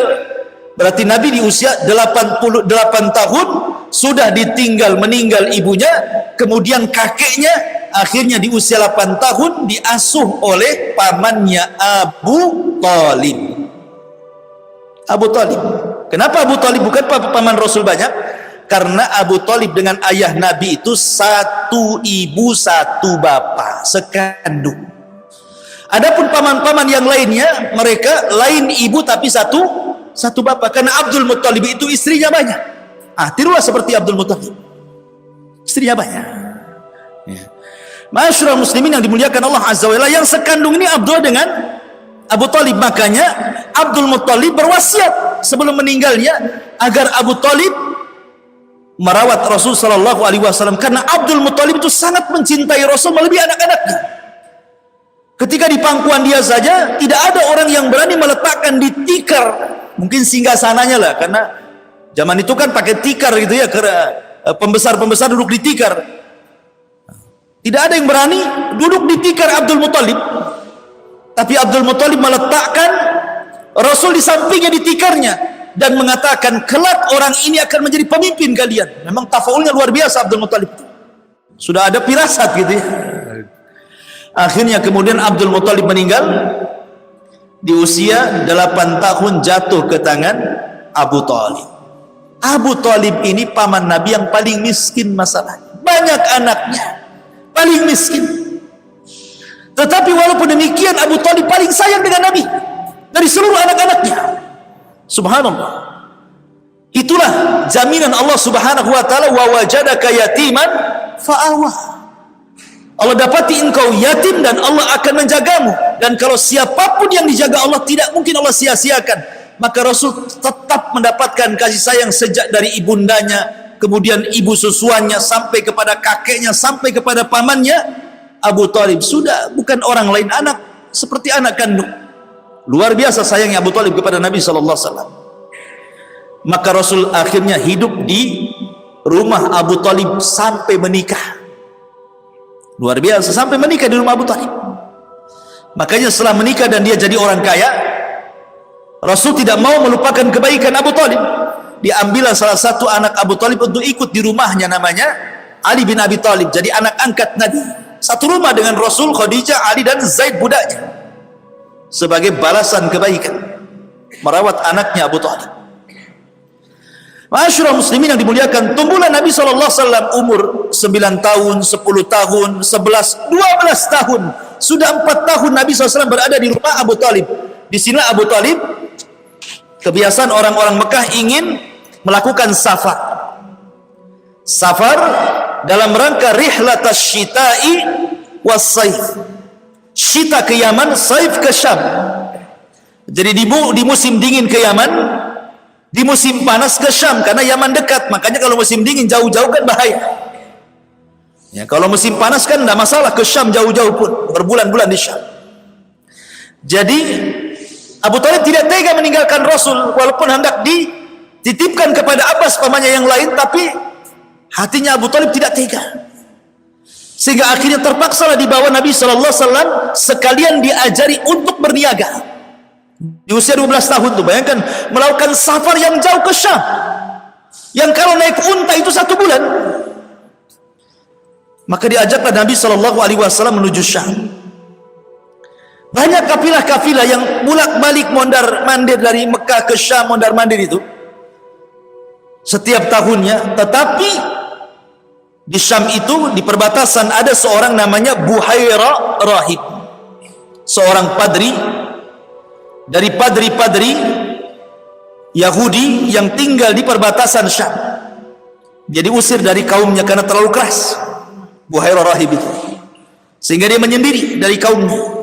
Berarti Nabi di usia 88 tahun sudah ditinggal, meninggal ibunya, kemudian kakeknya akhirnya di usia 8 tahun diasuh oleh pamannya Abu Talib. Abu Talib. Kenapa Abu Talib bukan paman Rasul banyak? Karena Abu Talib dengan ayah Nabi itu satu ibu satu bapak, sekandung. Adapun paman-paman yang lainnya, mereka lain ibu tapi satu bapak. Karena Abdul Muttalib itu istrinya banyak. Tirulah seperti Abdul Muttalib, istrinya banyak, ya. Masyarul muslimin yang dimuliakan Allah Azza wa Jalla, yang sekandung ini Abdul dengan Abu Talib. Makanya Abdul Muttalib berwasiat sebelum meninggalnya agar Abu Talib merawat Rasul sallallahu alaihi wasallam, karena Abdul Muttalib itu sangat mencintai Rasul melebihi anak-anaknya. Ketika di pangkuan dia saja tidak ada orang yang berani meletakkan di tikar, mungkin singgasananya lah, karena zaman itu kan pakai tikar gitu ya, karena pembesar-pembesar duduk di tikar. Tidak ada yang berani duduk di tikar Abdul Muttalib, tapi Abdul Muttalib meletakkan Rasul di sampingnya di tikarnya dan mengatakan, kelak orang ini akan menjadi pemimpin kalian. Memang tafaulnya luar biasa Abdul Muttalib itu, sudah ada firasat gitu ya. Akhirnya kemudian Abdul Muttalib meninggal di usia 8 tahun, jatuh ke tangan Abu Talib. Abu Talib ini paman Nabi yang paling miskin masalahnya, banyak anaknya, paling miskin. Tetapi walaupun demikian Abu Talib paling sayang dengan Nabi dari seluruh anak-anaknya. Subhanallah. Itulah jaminan Allah subhanahu wa ta'ala, wa wajadaka yatiman fa'awah. Allah dapati engkau yatim dan Allah akan menjagamu. Dan kalau siapapun yang dijaga Allah, tidak mungkin Allah sia-siakan. Maka Rasul tetap mendapatkan kasih sayang sejak dari ibundanya, kemudian ibu susuannya, sampai kepada kakeknya, sampai kepada pamannya. Abu Talib sudah bukan orang lain, anak seperti anak kandung. Luar biasa sayangnya Abu Talib kepada Nabi SAW. Maka Rasul akhirnya hidup di rumah Abu Talib sampai menikah. Luar biasa, sampai menikah di rumah Abu Talib. Makanya setelah menikah dan dia jadi orang kaya, Rasul tidak mau melupakan kebaikan Abu Talib. Diambillah salah satu anak Abu Talib untuk ikut di rumahnya, namanya Ali bin Abi Talib, jadi anak angkat Nabi. Satu rumah dengan Rasul, Khadijah, Ali dan Zaid budaknya, sebagai balasan kebaikan merawat anaknya Abu Talib. Ma'asyiral muslimin yang dimuliakan, tumbuhlah Nabi SAW umur 9 tahun, 10 tahun, 11, 12 tahun. Sudah 4 tahun Nabi SAW berada di rumah Abu Talib. Di sini Abu Talib, kebiasaan orang-orang Mekah ingin melakukan safar. Safar dalam rangka rihlatas syita'i was saif. Syita ke Yaman, saif ke Syam. Jadi di musim dingin ke Yaman, di musim panas ke Syam, karena Yaman dekat. Makanya kalau musim dingin jauh-jauh kan bahaya. Ya, kalau musim panas kan tidak masalah, ke Syam jauh-jauh pun, berbulan-bulan di Syam. Jadi Abu Talib tidak tega meninggalkan Rasul, walaupun hendak dititipkan kepada Abbas pamannya yang lain, tapi hatinya Abu Talib tidak tega, sehingga akhirnya terpaksalah dibawa Nabi SAW sekalian diajari untuk berniaga. Di usia 12 tahun tuh, bayangkan melakukan safar yang jauh ke Syam, yang kalau naik unta itu 1 bulan. Maka diajaklah Nabi SAW menuju Syam. Banyak kafilah-kafilah yang bolak-balik mondar-mandir dari Mekah ke Syam, mondar-mandir itu setiap tahunnya. Tetapi di Syam itu, di perbatasan, ada seorang namanya Buhaira Rahib, seorang padri dari padri-padri Yahudi yang tinggal di perbatasan Syam. Dia diusir dari kaumnya karena terlalu keras, Buhaira Rahib itu, sehingga dia menyendiri dari kaumnya.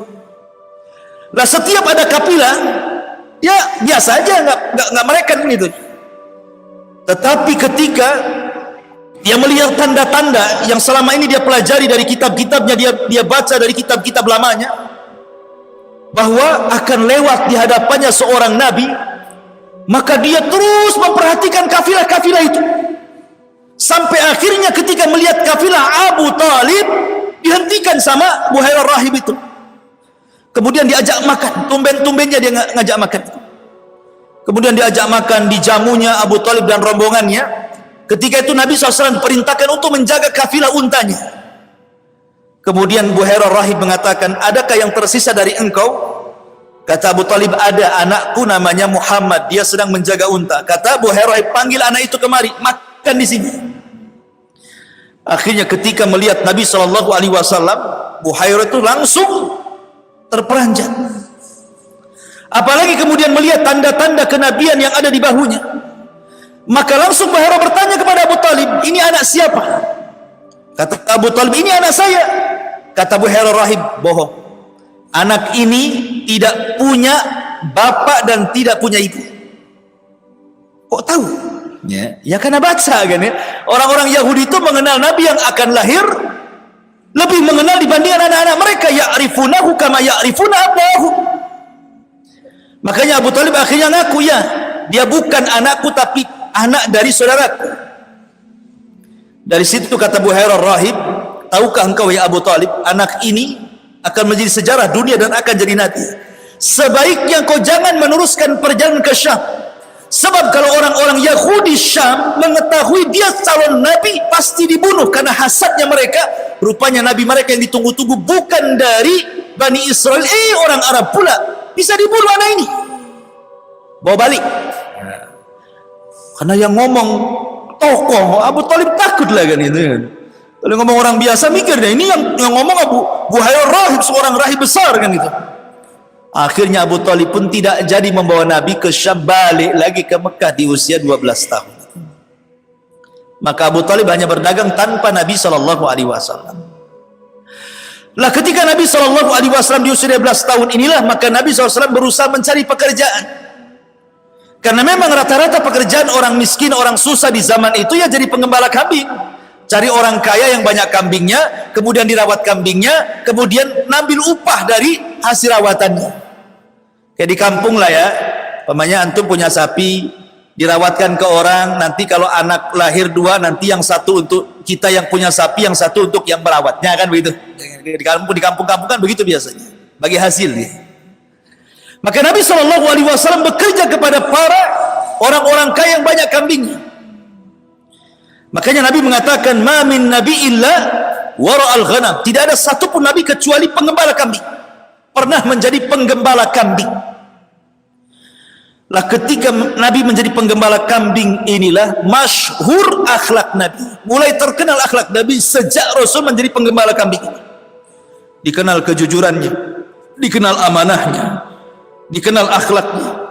Nah, setiap ada kafilah, ya biasa aja, nggak mereka begitu. Tetapi ketika dia melihat tanda-tanda yang selama ini dia pelajari dari kitab-kitabnya, dia baca dari kitab-kitab lamanya, bahwa akan lewat di hadapannya seorang nabi, maka dia terus memperhatikan kafilah-kafilah itu, sampai akhirnya ketika melihat kafilah Abu Talib, dihentikan sama Buhaira Rahib itu. Kemudian diajak makan, tumben-tumbennya dia ngajak makan. Kemudian diajak makan, dijamunya Abu Talib dan rombongannya. Ketika itu Nabi SAW perintahkan untuk menjaga kafilah untanya. Kemudian Buhaira Rahib mengatakan, adakah yang tersisa dari engkau? Kata Abu Talib, ada, anakku namanya Muhammad, dia sedang menjaga unta. Kata Buhaira Rahib, panggil anak itu kemari, makan di sini. Akhirnya ketika melihat Nabi SAW, Buhaira itu langsung terperanjat. Apalagi kemudian melihat tanda-tanda kenabian yang ada di bahunya, maka langsung Buhaira bertanya kepada Abu Talib, ini anak siapa? Kata Abu Talib, ini anak saya. Kata Buhaira Rahib, bohong, anak ini tidak punya bapak dan tidak punya ibu. Kok tahu? Ya karena baca kan ya. Orang-orang Yahudi itu mengenal Nabi yang akan lahir lebih mengenal dibandingkan anak-anak mereka. Ya'rifunahu kama ya'rifuna abnahu. Makanya Abu Talib akhirnya ngaku, ya, dia bukan anakku tapi anak dari saudaraku. Dari situ kata Buhaira Rahib, tahukah engkau ya Abu Talib, anak ini akan menjadi sejarah dunia dan akan jadi nabi. Sebaiknya kau jangan meneruskan perjalanan ke Syam, sebab kalau orang-orang Yahudi Syam mengetahui dia calon nabi, pasti dibunuh karena hasadnya mereka. Rupanya nabi mereka yang ditunggu-tunggu bukan dari Bani Israel, orang Arab pula. Bisa dibunuh anak ini, bawa balik. Karena yang ngomong tokoh, Abu Talib takut lah kan itu kan. Kalau ngomong orang biasa mikir deh, ini yang ngomong Buhaira Rahib, seorang rahib besar kan itu. Akhirnya Abu Talib pun tidak jadi membawa Nabi ke Syam, balik lagi ke Mekah di usia 12 tahun. Maka Abu Talib hanya berdagang tanpa Nabi SAW. Lah ketika Nabi SAW di usia 12 tahun inilah, maka Nabi SAW berusaha mencari pekerjaan. Karena memang rata-rata pekerjaan orang miskin, orang susah di zaman itu ya jadi penggembala kambing. Cari orang kaya yang banyak kambingnya, kemudian dirawat kambingnya, kemudian ngambil upah dari hasil rawatannya. Kayak di kampung lah ya, pamannya antum punya sapi, dirawatkan ke orang, nanti kalau anak lahir 2, nanti yang satu untuk kita yang punya sapi, yang satu untuk yang merawatnya, kan begitu. Di kampung-kampung kan begitu biasanya, bagi hasil nih. Maka Nabi SAW bekerja kepada para orang-orang kaya yang banyak kambingnya. Makanya Nabi mengatakan, ma min nabi illa wara'al ghanam. Tidak ada satupun Nabi kecuali penggembala kambing. Pernah menjadi penggembala kambing. Lah ketika Nabi menjadi penggembala kambing inilah masyhur akhlak Nabi. Mulai terkenal akhlak Nabi sejak Rasul menjadi penggembala kambing. Dikenal kejujurannya, dikenal amanahnya, dikenal akhlaknya.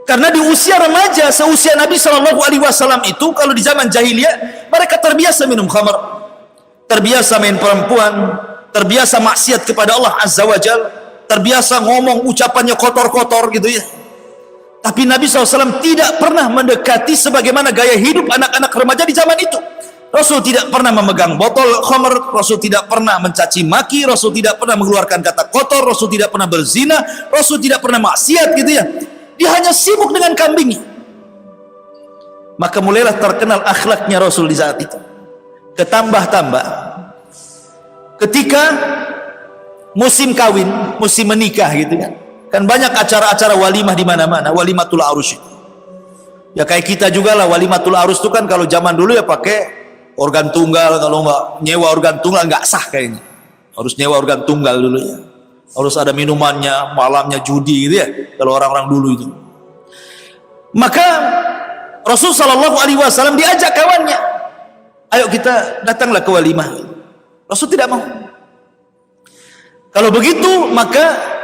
Karena di usia remaja, seusia Nabi SAW itu, kalau di zaman jahiliyah, mereka terbiasa minum khamar, terbiasa main perempuan, terbiasa maksiat kepada Allah Azza wa Jal, terbiasa ngomong ucapannya kotor-kotor gitu ya. Tapi Nabi SAW tidak pernah mendekati sebagaimana gaya hidup anak-anak remaja di zaman itu. Rasul tidak pernah memegang botol khamar, Rasul tidak pernah mencaci maki, Rasul tidak pernah mengeluarkan kata kotor, Rasul tidak pernah berzina, Rasul tidak pernah maksiat gitu ya. Dia hanya sibuk dengan kambingnya. Maka mulailah terkenal akhlaknya Rasul di saat itu. Ketambah-tambah ketika musim kawin, musim menikah gitu kan. Kan banyak acara-acara walimah di mana-mana, walimatul arus itu. Ya kayak kita juga lah, walimatul arus itu kan kalau zaman dulu ya pakai organ tunggal, kalau nggak nyewa organ tunggal nggak sah kayaknya. Harus nyewa organ tunggal dulu ya. Harus ada minumannya, malamnya judi gitu ya. Kalau orang-orang dulu itu. Maka Rasul SAW diajak kawannya, ayo kita datanglah ke walimah. Rasul tidak mau. Kalau begitu maka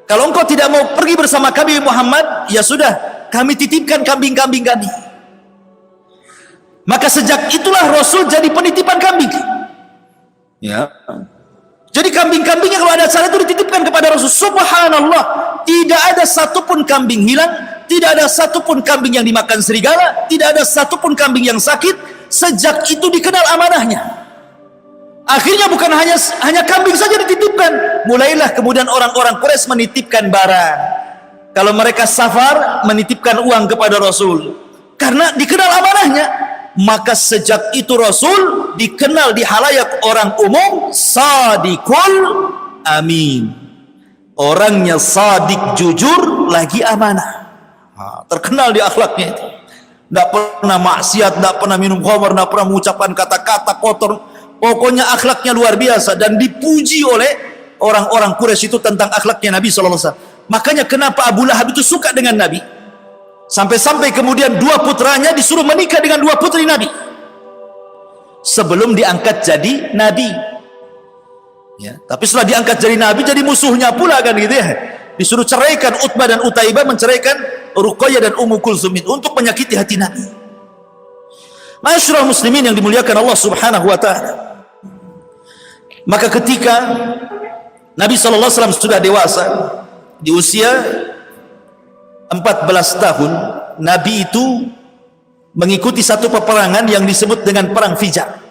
kalau engkau tidak mau pergi bersama kami Muhammad, ya sudah, kami titipkan kambing-kambing kami. Maka sejak itulah Rasul jadi penitipan kambing. Ya. Jadi kambing-kambingnya kalau ada acara itu dititipkan kepada Rasul. Subhanallah, tidak ada satupun kambing hilang, tidak ada satupun kambing yang dimakan serigala, tidak ada satupun kambing yang sakit. Sejak itu dikenal amanahnya. Akhirnya bukan hanya kambing saja dititipkan, mulailah kemudian orang-orang Quraisy menitipkan barang. Kalau mereka safar, menitipkan uang kepada Rasul. Karena dikenal amanahnya, maka sejak itu Rasul dikenal di halayak orang umum Sadiqul Amin. Orangnya sadik, jujur, lagi amanah. Terkenal di akhlaknya itu. Tidak pernah maksiat, tidak pernah minum khamar, tidak pernah mengucapkan kata-kata kotor. Pokoknya akhlaknya luar biasa dan dipuji oleh orang-orang Quraisy itu tentang akhlaknya Nabi SAW. Makanya kenapa Abu Lahab itu suka dengan Nabi? Sampai-sampai kemudian dua putranya disuruh menikah dengan dua putri Nabi sebelum diangkat jadi Nabi. Ya, tapi setelah diangkat jadi Nabi, jadi musuhnya pula kan gitu ya. Disuruh ceraikan Utbah dan Utaibah, menceraikan Ruqayyah dan Ummu Kulsum untuk menyakiti hati Nabi. Masyarakat muslimin yang dimuliakan Allah Subhanahu wa taala. Maka ketika Nabi SAW sudah dewasa, di usia 14 tahun, Nabi itu mengikuti satu peperangan yang disebut dengan Perang Fijar.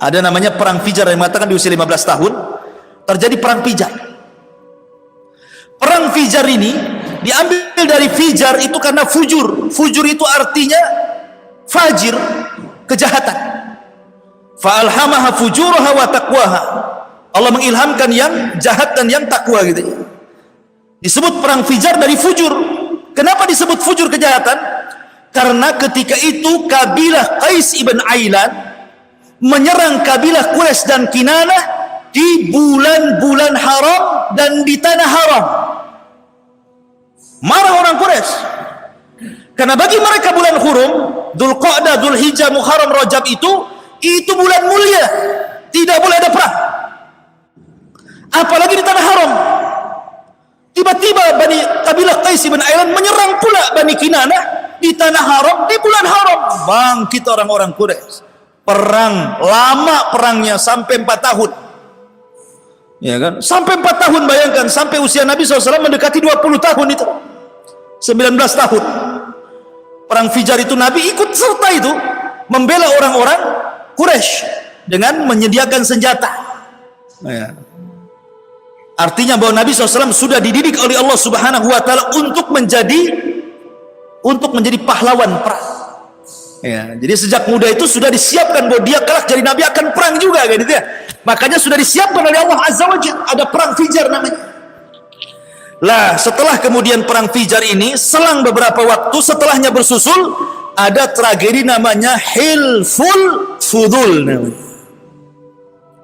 Ada namanya Perang Fijar yang mengatakan di usia 15 tahun terjadi Perang Fijar. Perang Fijar ini diambil dari Fijar itu karena fujur. Fujur itu artinya fajir, kejahatan. Fa'alhamaha fujuraha wa taqwaha. Allah mengilhamkan yang jahat dan yang takwa gitu. Disebut perang Fijar dari fujur. Kenapa disebut fujur, kejahatan? Karena ketika itu kabilah Qais ibn Ailan menyerang kabilah Quraisy dan Kinanah di bulan-bulan haram dan di tanah haram. Marah orang Quraisy. Karena bagi mereka bulan hurum, Dzulqa'dah, Dzulhijjah, Muharram, Rajab itu bulan mulia, tidak boleh ada perang, apalagi di tanah haram. Tiba-tiba Bani kabilah Qais bin Ailan menyerang pula Bani Kinanah di tanah haram, di bulan haram. Bangkit orang-orang Quraisy. Perang, lama perangnya sampai 4 tahun. Ya kan? Sampai 4 tahun, bayangkan, sampai usia Nabi SAW mendekati 20 tahun itu. 19 tahun. Perang Fijar itu Nabi ikut serta itu, membela orang-orang Quraisy dengan menyediakan senjata. Ya. Artinya bahwa Nabi SAW sudah dididik oleh Allah Subhanahu wa taala untuk menjadi pahlawan perang. Ya, jadi sejak muda itu sudah disiapkan bahwa dia kelak jadi Nabi akan perang juga gitu ya. Makanya sudah disiapkan oleh Allah Azza wa Jalla, ada perang Fijar namanya. Lah setelah kemudian perang Fijar ini, selang beberapa waktu setelahnya bersusul, ada tragedi namanya Hilful Fudul namanya.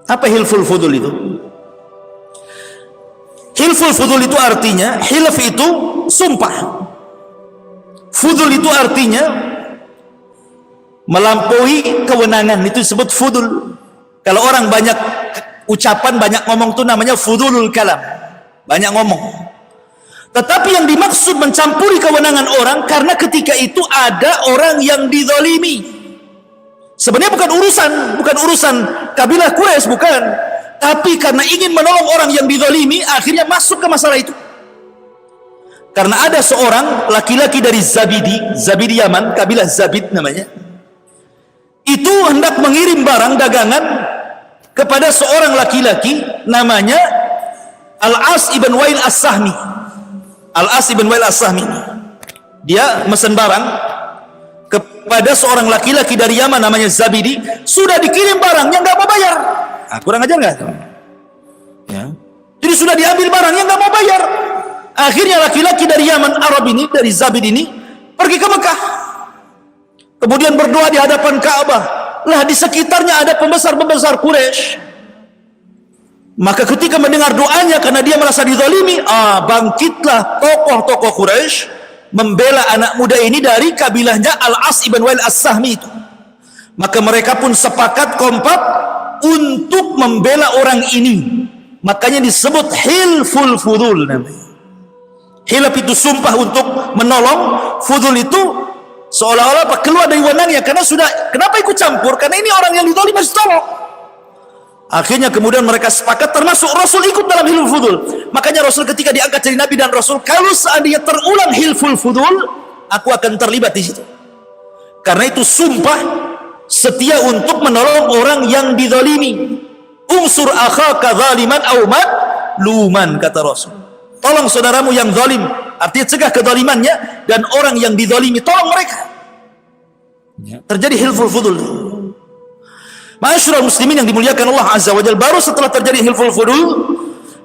Apa Hilful Fudul itu? Hilful Fudul itu artinya, hilf itu sumpah, Fudul itu artinya melampaui kewenangan, itu disebut Fudul. Kalau orang banyak ucapan, banyak ngomong itu namanya Fudulul Kalam, banyak ngomong. Tetapi yang dimaksud mencampuri kewenangan orang, karena ketika itu ada orang yang dizalimi. Sebenarnya bukan urusan kabilah Quraisy, bukan. Tapi karena ingin menolong orang yang dizalimi, akhirnya masuk ke masalah itu. Karena ada seorang laki-laki dari Zabidi Yaman, kabilah Zabid namanya. Itu hendak mengirim barang dagangan kepada seorang laki-laki namanya Al-As ibn Wail As-Sahmi. Al-As ibn Wail As-Sahmi, dia mesen barang kepada seorang laki-laki dari Yaman namanya Zabidi. Sudah dikirim barangnya, nggak mau bayar. Kurang ajar nggak? Ya. Jadi sudah diambil barangnya, nggak mau bayar. Akhirnya laki-laki dari Yaman Arab ini, dari Zabid ini, pergi ke Mekah. Kemudian berdoa di hadapan Ka'bah. Lah di sekitarnya ada pembesar-pembesar Quraisy. Maka ketika mendengar doanya, karena dia merasa dizalimi, bangkitlah tokoh-tokoh Quraisy membela anak muda ini dari kabilahnya Al-As ibn Wail As-Sahmi itu. Maka mereka pun sepakat kompak untuk membela orang ini. Makanya disebut Hilful Fudul namanya. Hilaf itu sumpah untuk menolong, Fudul itu seolah-olah keluar dari wewenangnya, karena sudah, kenapa ikut campur? Karena ini orang yang dizalimi harus tolong. Akhirnya kemudian mereka sepakat, termasuk Rasul ikut dalam Hilful Fudul. Makanya Rasul ketika diangkat jadi Nabi dan Rasul, kalau seandainya terulang Hilful Fudul, aku akan terlibat di situ. Karena itu sumpah setia untuk menolong orang yang dizalimi. Unsur akhaka zaliman aw luman, kata Rasul. Tolong saudaramu yang zalim, artinya cegah kezalimannya, dan orang yang dizalimi tolong mereka. Terjadi Hilful Fudul. Ma'asyiral muslimin yang dimuliakan Allah Azza wa Jalla, baru setelah terjadi Hilful Fudul,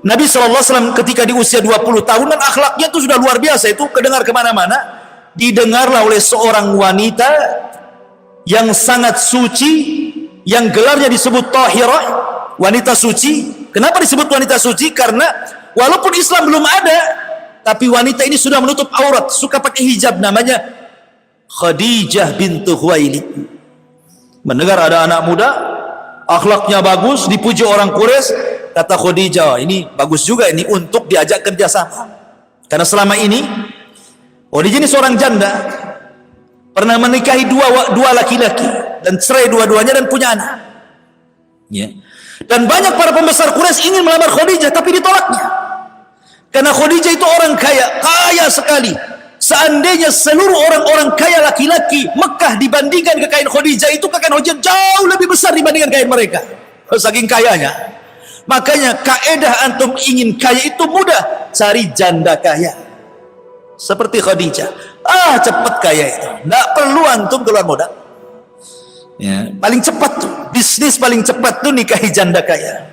Nabi SAW ketika di usia 20 tahun, dan akhlaknya itu sudah luar biasa, itu kedengar kemana-mana. Didengarlah oleh seorang wanita yang sangat suci, yang gelarnya disebut Tahirah, wanita suci. Kenapa disebut wanita suci? Karena walaupun Islam belum ada, tapi wanita ini sudah menutup aurat, suka pakai hijab, namanya Khadijah bintu Khuwailid. Mendengar ada anak muda, akhlaknya bagus, dipuji orang Quraisy, kata Khadijah, ini bagus juga ini untuk diajak kerjasama. Karena selama ini Khadijah ini seorang janda, pernah menikahi dua laki-laki dan cerai dua-duanya dan punya anak. Ya. Dan banyak para pembesar Quraisy ingin melamar Khadijah, tapi ditolaknya. Karena Khadijah itu orang kaya, kaya sekali. Seandainya seluruh orang-orang kaya laki-laki Mekah dibandingkan kekayaan Khadijah, itu kekayaan Khadijah jauh lebih besar dibandingkan kekayaan mereka, saking kayanya. Makanya kaedah antum ingin kaya itu mudah, cari janda kaya seperti Khadijah. Cepat kaya itu, nggak perlu antum keluar modal. Ya, paling cepat tuh, bisnis paling cepat tuh nikahi janda kaya.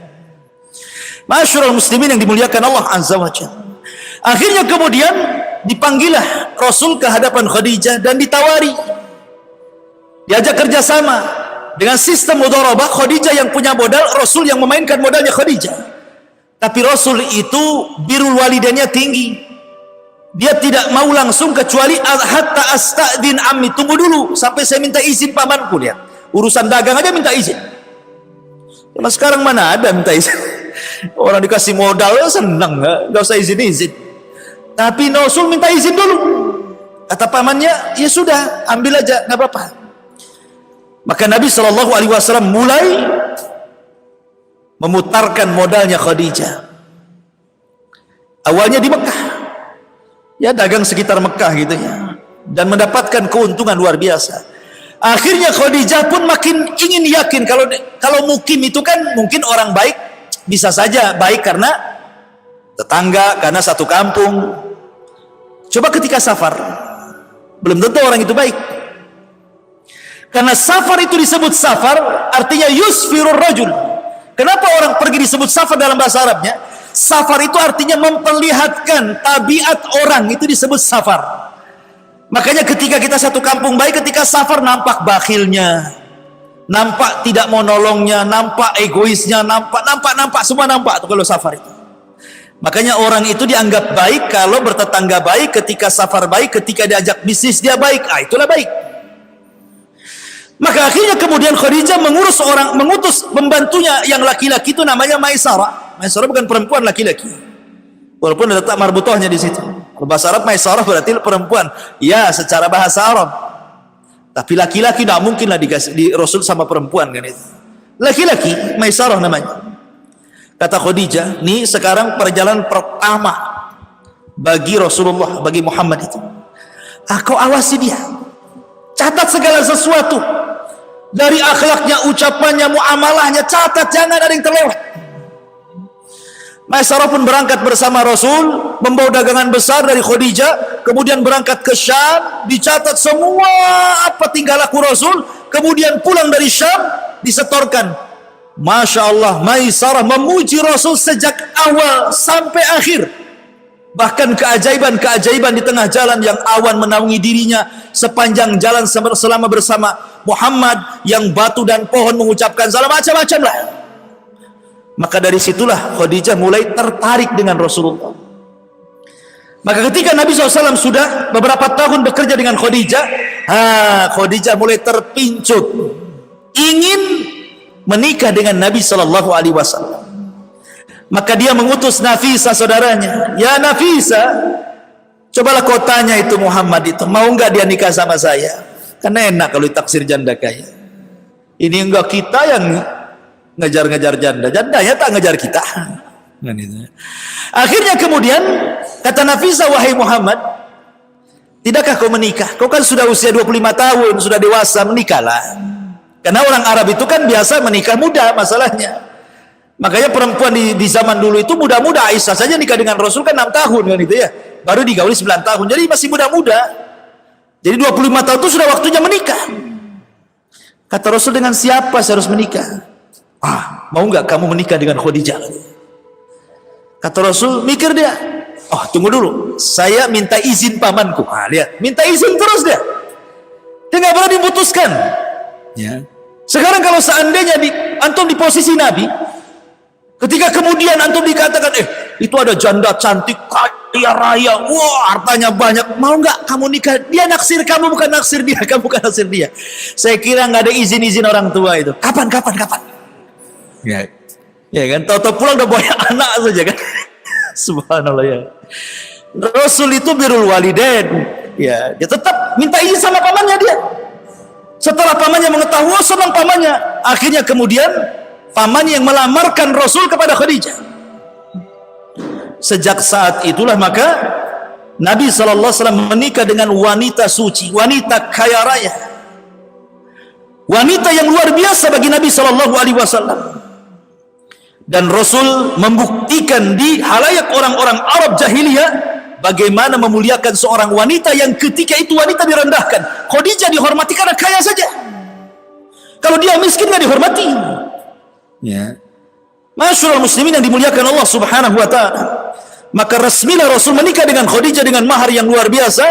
Ma'asyiral muslimin yang dimuliakan Allah Azza wa Jalla. Akhirnya kemudian dipanggillah Rasul ke hadapan Khadijah dan ditawari, diajak kerjasama dengan sistem mudharabah. Khadijah yang punya modal, Rasul yang memainkan modalnya Khadijah. Tapi Rasul itu birrul walidainnya tinggi, dia tidak mau langsung kecuali hatta astadzin ammi, tunggu dulu sampai saya minta izin pamanku. Lihat, urusan dagang aja minta izin. Karena sekarang mana ada minta izin? Orang dikasih modal senang, nggak usah izin-izin. Tapi Rasul minta izin dulu. Kata pamannya, ya sudah, ambil aja, nggak apa-apa. Maka Nabi SAW mulai memutarkan modalnya Khadijah. Awalnya di Mekah, ya dagang sekitar Mekah gitu ya, dan mendapatkan keuntungan luar biasa. Akhirnya Khadijah pun makin ingin yakin kalau mukim itu kan mungkin orang baik, bisa saja baik karena tetangga, karena satu kampung. Coba ketika safar, belum tentu orang itu baik. Karena safar itu disebut safar, artinya yusfirur rajul. Kenapa orang pergi disebut safar dalam bahasa Arabnya? Safar itu artinya memperlihatkan tabiat orang, itu disebut safar. Makanya ketika kita satu kampung baik, ketika safar nampak bakhilnya, nampak tidak mau nolongnya, nampak egoisnya, nampak semua nampak tuh kalau safar itu. Makanya orang itu dianggap baik kalau bertetangga baik, ketika safar baik, ketika diajak bisnis dia baik. Itulah baik. Maka akhirnya kemudian Khadijah mengutus pembantunya yang laki-laki itu namanya Maisarah. Maisarah bukan perempuan, laki-laki. Walaupun ada letak marbutohnya di situ. Kalau bahasa Arab Maisarah berarti perempuan. Ya, secara bahasa Arab. Tapi laki-laki tidak mungkinlah di Rasul sama perempuan kan itu. Laki-laki Maisarah namanya. Kata Khadijah, ini sekarang perjalanan pertama bagi Rasulullah, bagi Muhammad itu. Kau awasi dia, catat segala sesuatu dari akhlaknya, ucapannya, muamalahnya, catat, jangan ada yang terlewat. Maisarah pun berangkat bersama Rasul, membawa dagangan besar dari Khadijah, kemudian berangkat ke Syam, dicatat semua apa tingkah laku Rasul, kemudian pulang dari Syam, disetorkan. Masya Allah, Maisarah memuji Rasul sejak awal sampai akhir. Bahkan keajaiban-keajaiban di tengah jalan yang awan menaungi dirinya sepanjang jalan selama bersama Muhammad, yang batu dan pohon mengucapkan salam, macam-macam lah. Maka dari situlah Khadijah mulai tertarik dengan Rasulullah. Maka ketika Nabi SAW sudah beberapa tahun bekerja dengan Khadijah, Khadijah mulai terpincut ingin menikah dengan Nabi Sallallahu Alaihi Wasallam. Maka dia mengutus Nafisa saudaranya, ya Nafisa, cobalah kau tanya itu Muhammad itu, mau enggak dia nikah sama saya? Karena enak kalau ditaksir janda kaya. Ini enggak kita yang ngejar-ngejar janda, jandanya tak ngejar kita. Akhirnya kemudian kata Nafisa, wahai Muhammad, tidakkah kau menikah? Kau kan sudah usia 25 tahun, sudah dewasa, menikahlah. Karena orang Arab itu kan biasa menikah muda masalahnya. Makanya perempuan di zaman dulu itu muda-muda. Aisyah saja nikah dengan Rasul kan 6 tahun kan itu ya. Baru digauli 9 tahun. Jadi masih muda-muda. Jadi 25 tahun itu sudah waktunya menikah. Kata Rasul, dengan siapa saya harus menikah? Mau nggak kamu menikah dengan Khadijah? Kata Rasul, mikir dia. Tunggu dulu. Saya minta izin pamanku. Lihat, minta izin terus dia. Dia nggak pernah diputuskan. Ya. Sekarang kalau seandainya antum di posisi Nabi, ketika kemudian antum dikatakan, itu ada janda cantik, kaya raya, wah hartanya banyak, mau nggak kamu nikah? Dia naksir kamu, bukan naksir dia, kamu bukan naksir dia. Saya kira nggak ada izin-izin orang tua itu. Kapan? Ya kan, tahu-tahu pulang udah banyak anak saja kan. Subhanallah ya. Rasul itu birrul walidain. Ya, dia tetap minta izin sama pamannya dia. Setelah pamannya mengetahui, senang pamannya. Akhirnya kemudian pamannya yang melamarkan Rasul kepada Khadijah. Sejak saat itulah maka Nabi SAW menikah dengan wanita suci, wanita kaya raya, wanita yang luar biasa bagi Nabi SAW. Dan Rasul membuktikan di halayak orang-orang Arab jahiliyah bagaimana memuliakan seorang wanita yang ketika itu wanita direndahkan. Khadijah dihormati karena kaya saja. Kalau dia miskin nggak dihormati. Ya. Masyaallah muslimin yang dimuliakan Allah Subhanahu wa taala. Maka resmilah Rasul menikah dengan Khadijah dengan mahar yang luar biasa,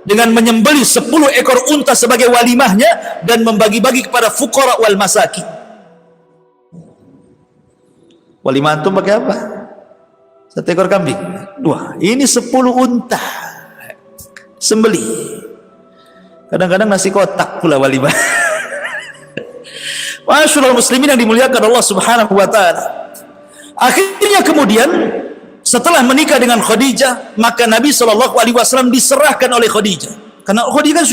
dengan menyembelih 10 ekor unta sebagai walimahnya dan membagi-bagi kepada fuqara wal masakin. Walimah antum pakai apa? 1 ekor kambing, 2. Ini 10 unta sembelih. Kadang-kadang nasi kotak pula walimah. Masyaallah muslimin yang dimuliakan Allah Subhanahu wa taala. Akhirnya kemudian setelah menikah dengan Khadijah, maka Nabi SAW diserahkan oleh Khadijah. Karena Khadijah kan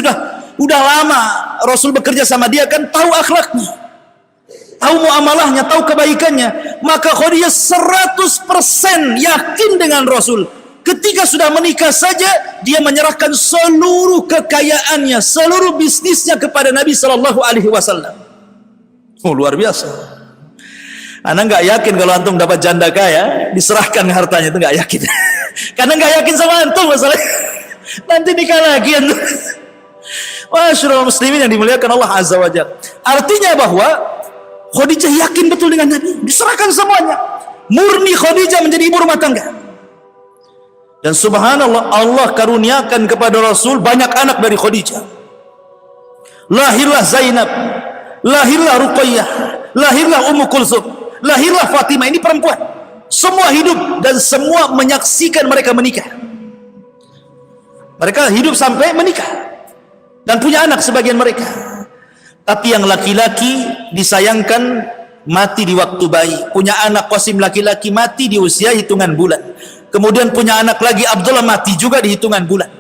sudah lama Rasul bekerja sama dia, kan tahu akhlaknya, tahu muamalahnya, tahu kebaikannya. Maka Khadijah 100% yakin dengan Rasul. Ketika sudah menikah saja, dia menyerahkan seluruh kekayaannya, seluruh bisnisnya kepada Nabi SAW. Luar biasa. Anda nggak yakin kalau antum dapat janda kaya diserahkan hartanya, itu nggak yakin. Karena nggak yakin sama antum masalahnya. Nanti nikah lagi antum. Masyaallah muslimin yang dimuliakan Allah Azza wa Jalla. Artinya bahwa Khadijah yakin betul dengan Nabi, diserahkan semuanya. murni Khadijah menjadi ibu rumah tangga. Dan subhanallah, Allah karuniakan kepada Rasul banyak anak dari Khadijah. Lahirlah Zainab, lahirlah Ruqayyah, lahirlah Ummu Kulsum, lahirlah Fatimah. Ini perempuan, semua hidup dan semua menyaksikan mereka menikah. Mereka hidup sampai menikah dan punya anak sebagian mereka. Tapi yang laki-laki disayangkan mati di waktu bayi. Punya anak Qasim laki-laki mati di usia hitungan bulan. Kemudian punya anak lagi Abdullah mati juga di hitungan bulan.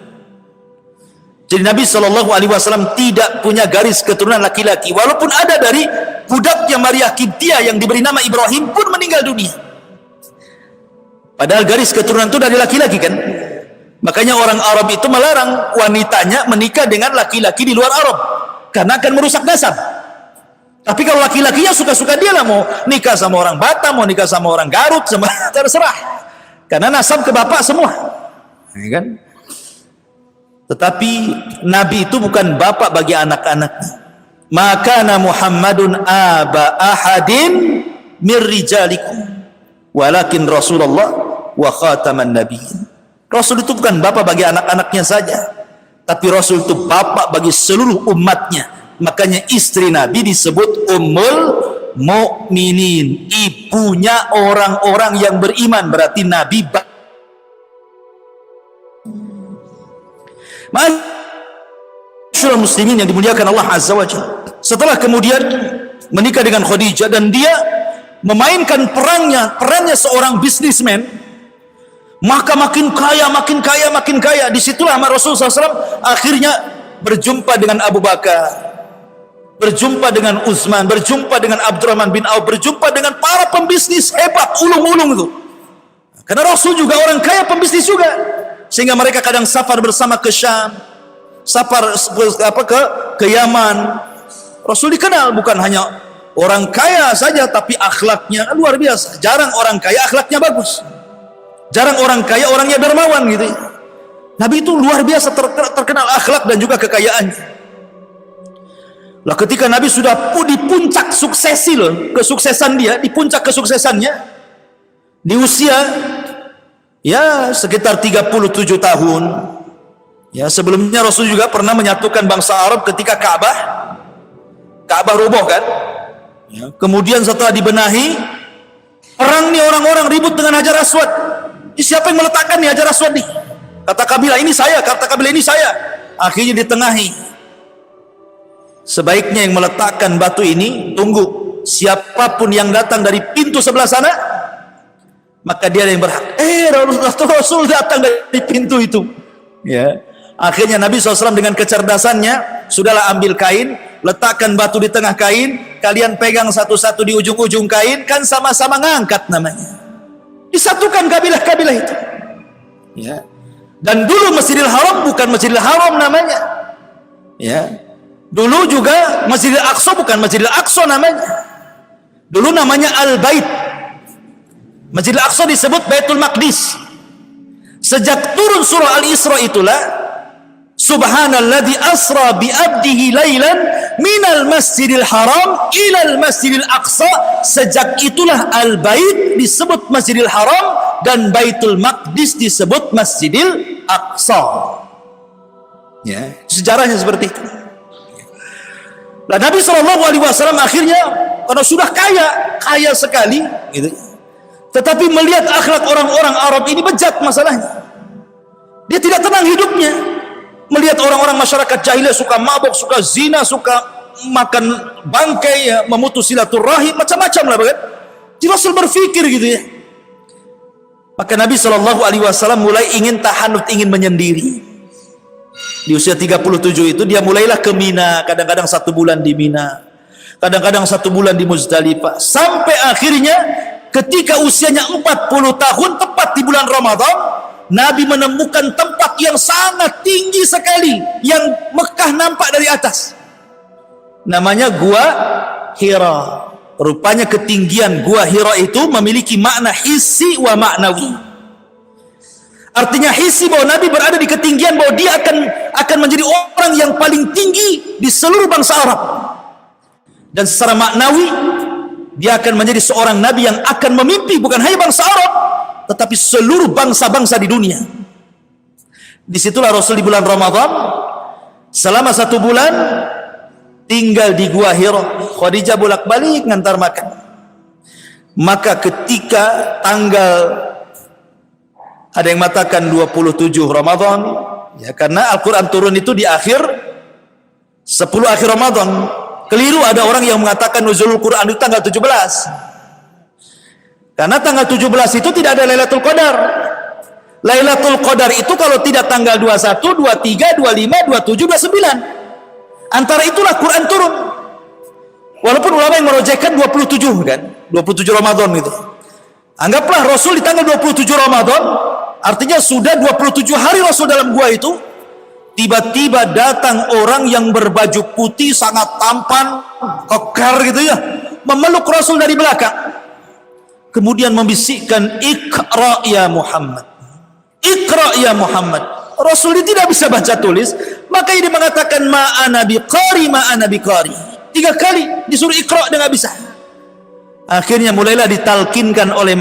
Jadi Nabi SAW tidak punya garis keturunan laki-laki. Walaupun ada dari budaknya Maria Qibtiyah yang diberi nama Ibrahim pun meninggal dunia. Padahal garis keturunan itu dari laki-laki kan. Makanya orang Arab itu melarang wanitanya menikah dengan laki-laki di luar Arab, karena akan merusak nasab. Tapi kalau laki-lakinya suka-suka dia lah, mau nikah sama orang Batam, mau nikah sama orang Garut, sama terserah, karena nasab ke bapak semua, ya kan? Tetapi Nabi itu bukan bapak bagi anak-anaknya. Maka Muhammadun aba ahadin mir rijalikum, walakin Rasulullah wa khataman nabiyyin. Rasul itu bukan bapak bagi anak-anaknya saja, tapi Rasul itu bapak bagi seluruh umatnya. Makanya istri Nabi disebut Ummul Mukminin, ibunya orang-orang yang beriman. Berarti Nabi Masyaallah muslimin yang dimuliakan Allah Azza wa Jalla. Setelah kemudian menikah dengan Khadijah dan dia memainkan perannya seorang bisnismen, maka makin kaya, makin kaya, makin kaya. Disitulah Rasulullah SAW akhirnya berjumpa dengan Abu Bakar, berjumpa dengan Utsman, berjumpa dengan Abdurrahman bin Auf, berjumpa dengan para pembisnis hebat, ulung-ulung itu. Karena Rasul juga orang kaya, pembisnis juga, sehingga mereka kadang safar bersama ke Syam, safar ke Yaman. Rasul dikenal bukan hanya orang kaya saja, tapi akhlaknya luar biasa. Jarang orang kaya akhlaknya bagus. Jarang orang kaya orangnya dermawan gitu ya. Nabi itu luar biasa terkenal akhlak dan juga kekayaannya. Lah ketika Nabi sudah di puncak suksesi loh, kesuksesan dia, di puncak kesuksesannya, di usia ya sekitar 37 tahun. Ya, sebelumnya Rasul juga pernah menyatukan bangsa Arab ketika Ka'bah roboh kan. Ya, kemudian setelah dibenahi, perang nih, orang-orang ribut dengan Hajar Aswad. Siapa yang meletakkan nih Hajar Aswad nih? Kata kabilah ini saya, kata kabilah ini saya. Akhirnya ditengahi. Sebaiknya yang meletakkan batu ini, tunggu siapapun yang datang dari pintu sebelah sana, maka dia yang berhak. Rasul datang dari pintu itu. Ya. Akhirnya Nabi SAW dengan kecerdasannya, sudahlah ambil kain, letakkan batu di tengah kain, kalian pegang satu-satu di ujung-ujung kain, kan sama-sama ngangkat namanya. Disatukan kabilah-kabilah itu. Ya. Dan dulu Masjidil Haram bukan Masjidil Haram namanya. Ya. Dulu juga Masjidil Aqsa bukan Masjidil Aqsa namanya. Dulu namanya Al-Bait. Masjidil Aqsa disebut Baitul Maqdis. Sejak turun surah Al-Isra itulah Subhanalladzi asra bi abdihi lailan minal masjidil haram ilal masjidil aqsa. Sejak itulah Al-Bait disebut Masjidil Haram dan Baitul Maqdis disebut Masjidil Aqsa. Ya, sejarahnya seperti itu. Nah, Nabi SAW akhirnya karena sudah kaya sekali gitu, tetapi melihat akhlak orang-orang Arab ini bejat masalahnya. Dia tidak tenang hidupnya. Melihat orang-orang masyarakat jahiliyah suka mabuk, suka zina, suka makan bangkai, ya, memutus silaturahim, macam-macam lah kan. Rasul berpikir gitu ya. Maka Nabi SAW mulai ingin tahanut, ingin menyendiri. Di usia 37 itu dia mulailah ke Mina, kadang-kadang 1 bulan di Mina, kadang-kadang 1 bulan di Muzdalifah, sampai akhirnya ketika usianya 40 tahun tepat di bulan Ramadan, Nabi menemukan tempat yang sangat tinggi sekali yang Mekah nampak dari atas. Namanya Gua Hira. Rupanya ketinggian Gua Hira itu memiliki makna hissi wa maknawi. Artinya hissi bahwa Nabi berada di ketinggian, bahwa dia akan menjadi orang yang paling tinggi di seluruh bangsa Arab. Dan secara maknawi Dia akan menjadi seorang nabi yang akan memimpi bukan hanya bangsa Arab, tetapi seluruh bangsa-bangsa di dunia. Disitulah Rasul di bulan Ramadan selama 1 bulan tinggal di Gua Hira. Khadijah bolak-balik ngantar makan. Maka ketika tanggal, ada yang mengatakan 27 Ramadan, ya, karena Al-Quran turun itu di akhir 10 akhir Ramadan. Keliru ada orang yang mengatakan nuzulul Quran itu tanggal 17. Karena tanggal 17 itu tidak ada Lailatul Qadar. Lailatul Qadar itu kalau tidak tanggal 21, 23, 25, 27, 29. Antara itulah Quran turun. Walaupun ulama yang merojekkan 27 kan, 27 Ramadan itu. Anggaplah Rasul di tanggal 27 Ramadan, artinya sudah 27 hari Rasul dalam gua itu. Tiba-tiba datang orang yang berbaju putih sangat tampan, kekar gitu ya, memeluk Rasul dari belakang. Kemudian membisikkan, "Iqra ya Muhammad. Iqra ya Muhammad." Rasul ini tidak bisa baca tulis, maka dia mengatakan ma'ana biqari, ma'ana biqari. 3 kali disuruh Iqra, dia nggak bisa. Akhirnya mulailah ditalkinkan oleh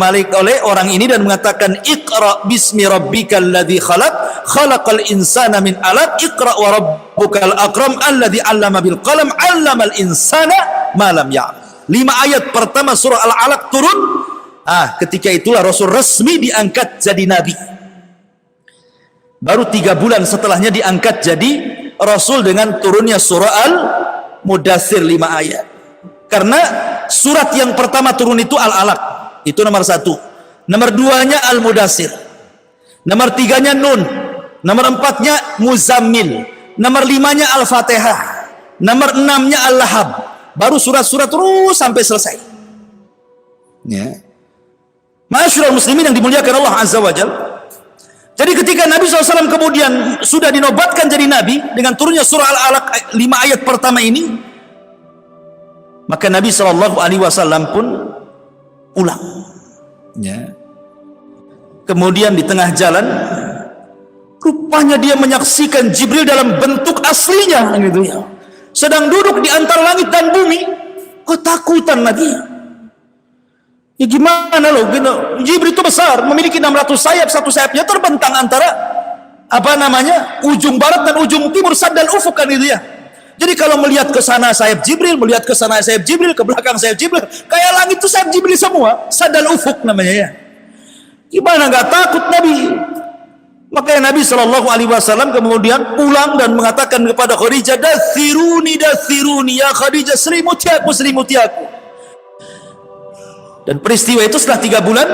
orang ini dan mengatakan, "Iqra bismi rabbikal ladzi khalaq, khalaqal insana min 'alaq, iqra wa rabbukal akram alladzi 'allama bil qalam, 'allamal insana ma lam ya'lam." 5 ayat pertama surah Al-Alaq turun. Ketika itulah Rasul resmi diangkat jadi nabi. Baru 3 bulan setelahnya diangkat jadi Rasul dengan turunnya surah Al-Mudaththir 5 ayat. Karena surat yang pertama turun itu Al-Alaq, itu nomor 1. Nomor 2-nya Al-Mudaththir. Nomor 3-nya Nun. Nomor 4-nya Muzammil. Nomor 5-nya Al-Fatihah. Nomor 6-nya Al-Lahab. Baru surat-surat terus sampai selesai. Ya. Ma'asyiral muslimin yang dimuliakan Allah Azza wa Jalla. Jadi ketika Nabi SAW kemudian sudah dinobatkan jadi Nabi dengan turunnya surah Al-Alaq 5 ayat pertama ini, maka Nabi SAW pun pulang. Ya. Kemudian di tengah jalan, rupanya dia menyaksikan Jibril dalam bentuk aslinya, gitu ya, sedang duduk di antara langit dan bumi. Ketakutan Nabi. Ya gimana loh? Gitu. Jibril itu besar, memiliki 600 sayap, satu sayapnya terbentang antara ujung barat dan ujung timur, sadal ufuk kan itu ya. Jadi kalau melihat ke sana sayap Jibril, melihat ke sana sayap Jibril, ke belakang sayap Jibril, kayak langit itu sayap Jibril semua, sadal ufuk namanya ya. Gimana nggak takut Nabi? Makanya Nabi SAW kemudian pulang dan mengatakan kepada Khadijah, "Dathiruni, dathiruni ya Khadijah, selimuti aku, selimuti aku." Dan peristiwa itu setelah 3 bulan,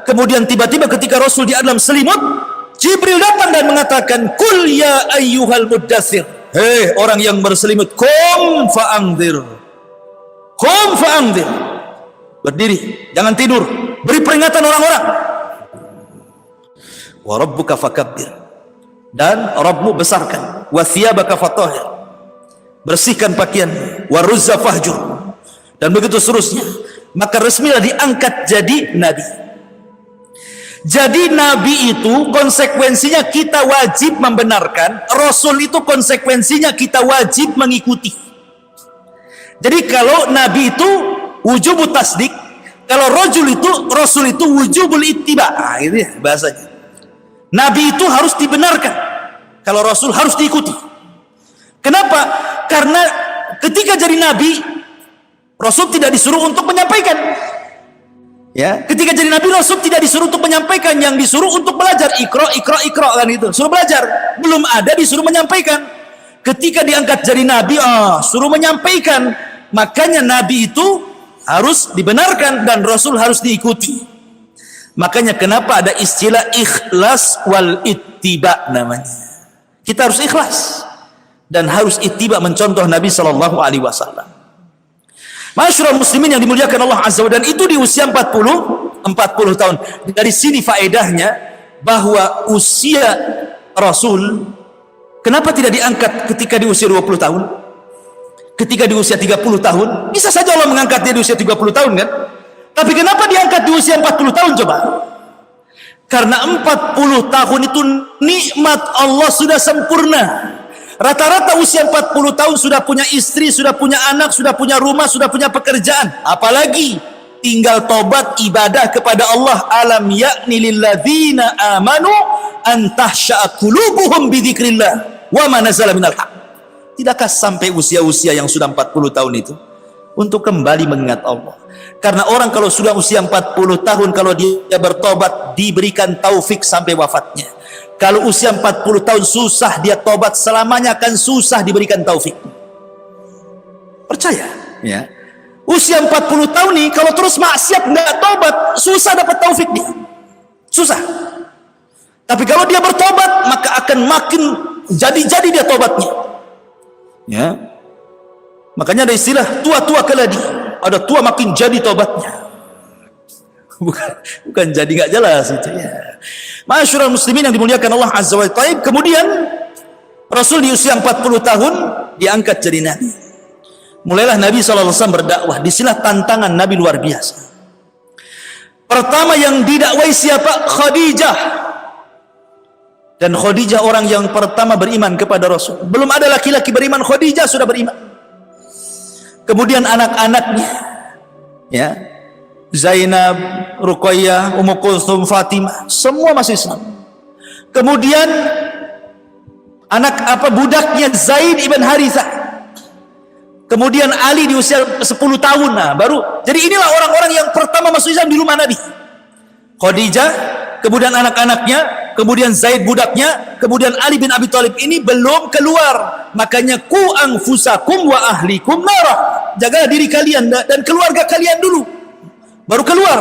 kemudian tiba-tiba ketika Rasul di dalam selimut, Jibril datang dan mengatakan, "Qul ya ayyuhal muddatsir." Hei orang yang berselimut, "Qum fa'anzir." Qum fa'anzir. Berdiri, jangan tidur. Beri peringatan orang-orang. Wa rabbuka fakabbir. Dan Rabbmu besarkan. Wa thiyabaka fatahhir. Bersihkan pakaian. Wa ruzza fahjur. Dan begitu seterusnya. Maka resmilah diangkat jadi nabi. Jadi nabi itu konsekuensinya kita wajib membenarkan, Rasul itu konsekuensinya kita wajib mengikuti. Jadi kalau nabi itu wujubut tasdik, kalau Rasul itu wujubul ittiba. Itu ya bahasanya. Nabi itu harus dibenarkan, kalau Rasul harus diikuti. Kenapa? Karena ketika jadi nabi, Rasul tidak disuruh untuk menyampaikan. Ya, ketika jadi nabi Rasul tidak disuruh untuk menyampaikan, yang disuruh untuk belajar. Iqra, iqra, iqra kan itu. Suruh belajar. Belum ada disuruh menyampaikan. Ketika diangkat jadi nabi, suruh menyampaikan. Makanya nabi itu harus dibenarkan dan Rasul harus diikuti. Makanya kenapa ada istilah ikhlas wal ittiba namanya. Kita harus ikhlas dan harus ittiba mencontoh Nabi sallallahu alaihi wasallam. Masyaallah muslimin yang dimuliakan Allah Azza wa Jalla, dan itu di usia 40 tahun. Dari sini faedahnya bahwa usia Rasul kenapa tidak diangkat ketika di usia 20 tahun? Ketika di usia 30 tahun, bisa saja Allah mengangkat dia di usia 30 tahun kan? Tapi kenapa diangkat di usia 40 tahun coba? Karena 40 tahun itu nikmat Allah sudah sempurna. Rata-rata usia 40 tahun sudah punya istri, sudah punya anak, sudah punya rumah, sudah punya pekerjaan. Apalagi tinggal tobat ibadah kepada Allah. Alam ya'ni lilladzina amanu an tahsha'a qulubuhum bi dzikrillah wa ma nazala minal haq. Tidakkah sampai usia-usia yang sudah 40 tahun itu untuk kembali mengingat Allah? Karena orang kalau sudah usia 40 tahun, kalau dia bertobat, diberikan taufik sampai wafatnya. Kalau usia 40 tahun susah dia tobat, selamanya akan susah diberikan taufik. Percaya ya. Usia 40 tahun nih, kalau terus maksiat nggak tobat, susah dapat taufik dia. Susah. Tapi kalau dia bertobat, maka akan makin jadi-jadi dia tobatnya. Ya, makanya ada istilah tua-tua keladi. Ada tua makin jadi tobatnya. Bukan jadi nggak jelas itu ya. Masyarul muslimin yang dimuliakan Allah Azza wa Jalla. Kemudian Rasul di usia 40 tahun diangkat jadi nabi. Mulailah Nabi SAW berdakwah. Disinilah tantangan Nabi luar biasa. Pertama yang didakwai siapa? Khadijah. Dan Khadijah orang yang pertama beriman kepada Rasul. Belum ada laki-laki beriman, Khadijah sudah beriman. Kemudian anak-anaknya, ya, Zainab, Ruqayyah, Ummu Kulthum, Fatimah, semua masuk Islam. Kemudian budaknya Zaid ibn Harithah. Kemudian Ali di usia 10 tahun, nah baru. Jadi inilah orang-orang yang pertama masuk Islam di rumah Nabi. Khadijah, kemudian anak-anaknya, kemudian Zaid budaknya, kemudian Ali bin Abi Thalib ini belum keluar. Makanya ku anfusakum wa ahlikum nara. Jagalah diri kalian dan keluarga kalian dulu. Baru keluar.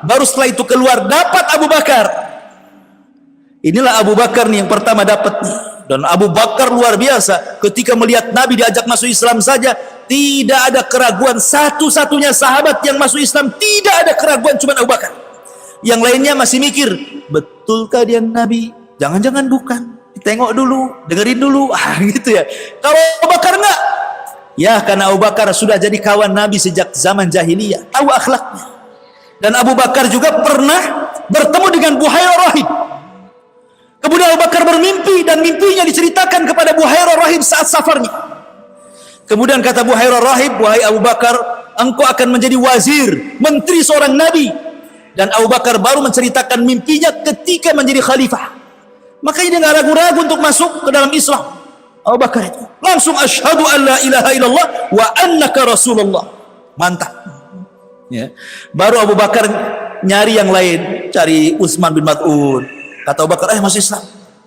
Baru setelah itu keluar dapat Abu Bakar. Inilah Abu Bakar nih yang pertama dapat nih. Dan Abu Bakar luar biasa. Ketika melihat Nabi diajak masuk Islam saja, tidak ada keraguan. Satu-satunya sahabat yang masuk Islam, tidak ada keraguan, cuma Abu Bakar. Yang lainnya masih mikir, betulkah dia Nabi? Jangan-jangan bukan. Tengok dulu, dengerin dulu, gitu ya. Kalau Abu Bakar enggak, ya karena Abu Bakar sudah jadi kawan Nabi sejak zaman jahiliyah, tahu akhlaknya. Dan Abu Bakar juga pernah bertemu dengan Buhairah Rahib. Kemudian Abu Bakar bermimpi dan mimpinya diceritakan kepada Buhairah Rahib saat safarnya. Kemudian kata Buhairah Rahib, wahai Abu Bakar, engkau akan menjadi wazir, menteri seorang Nabi. Dan Abu Bakar baru menceritakan mimpinya ketika menjadi khalifah. Makanya dia nggak ragu-ragu untuk masuk ke dalam Islam. Abu Bakar itu langsung asyhadu an la ilaha illallah wa annaka rasulullah. Mantap. Ya. Baru Abu Bakar nyari yang lain, cari Utsman bin Mas'ud. Kata Abu Bakar, ayo masuk Islam.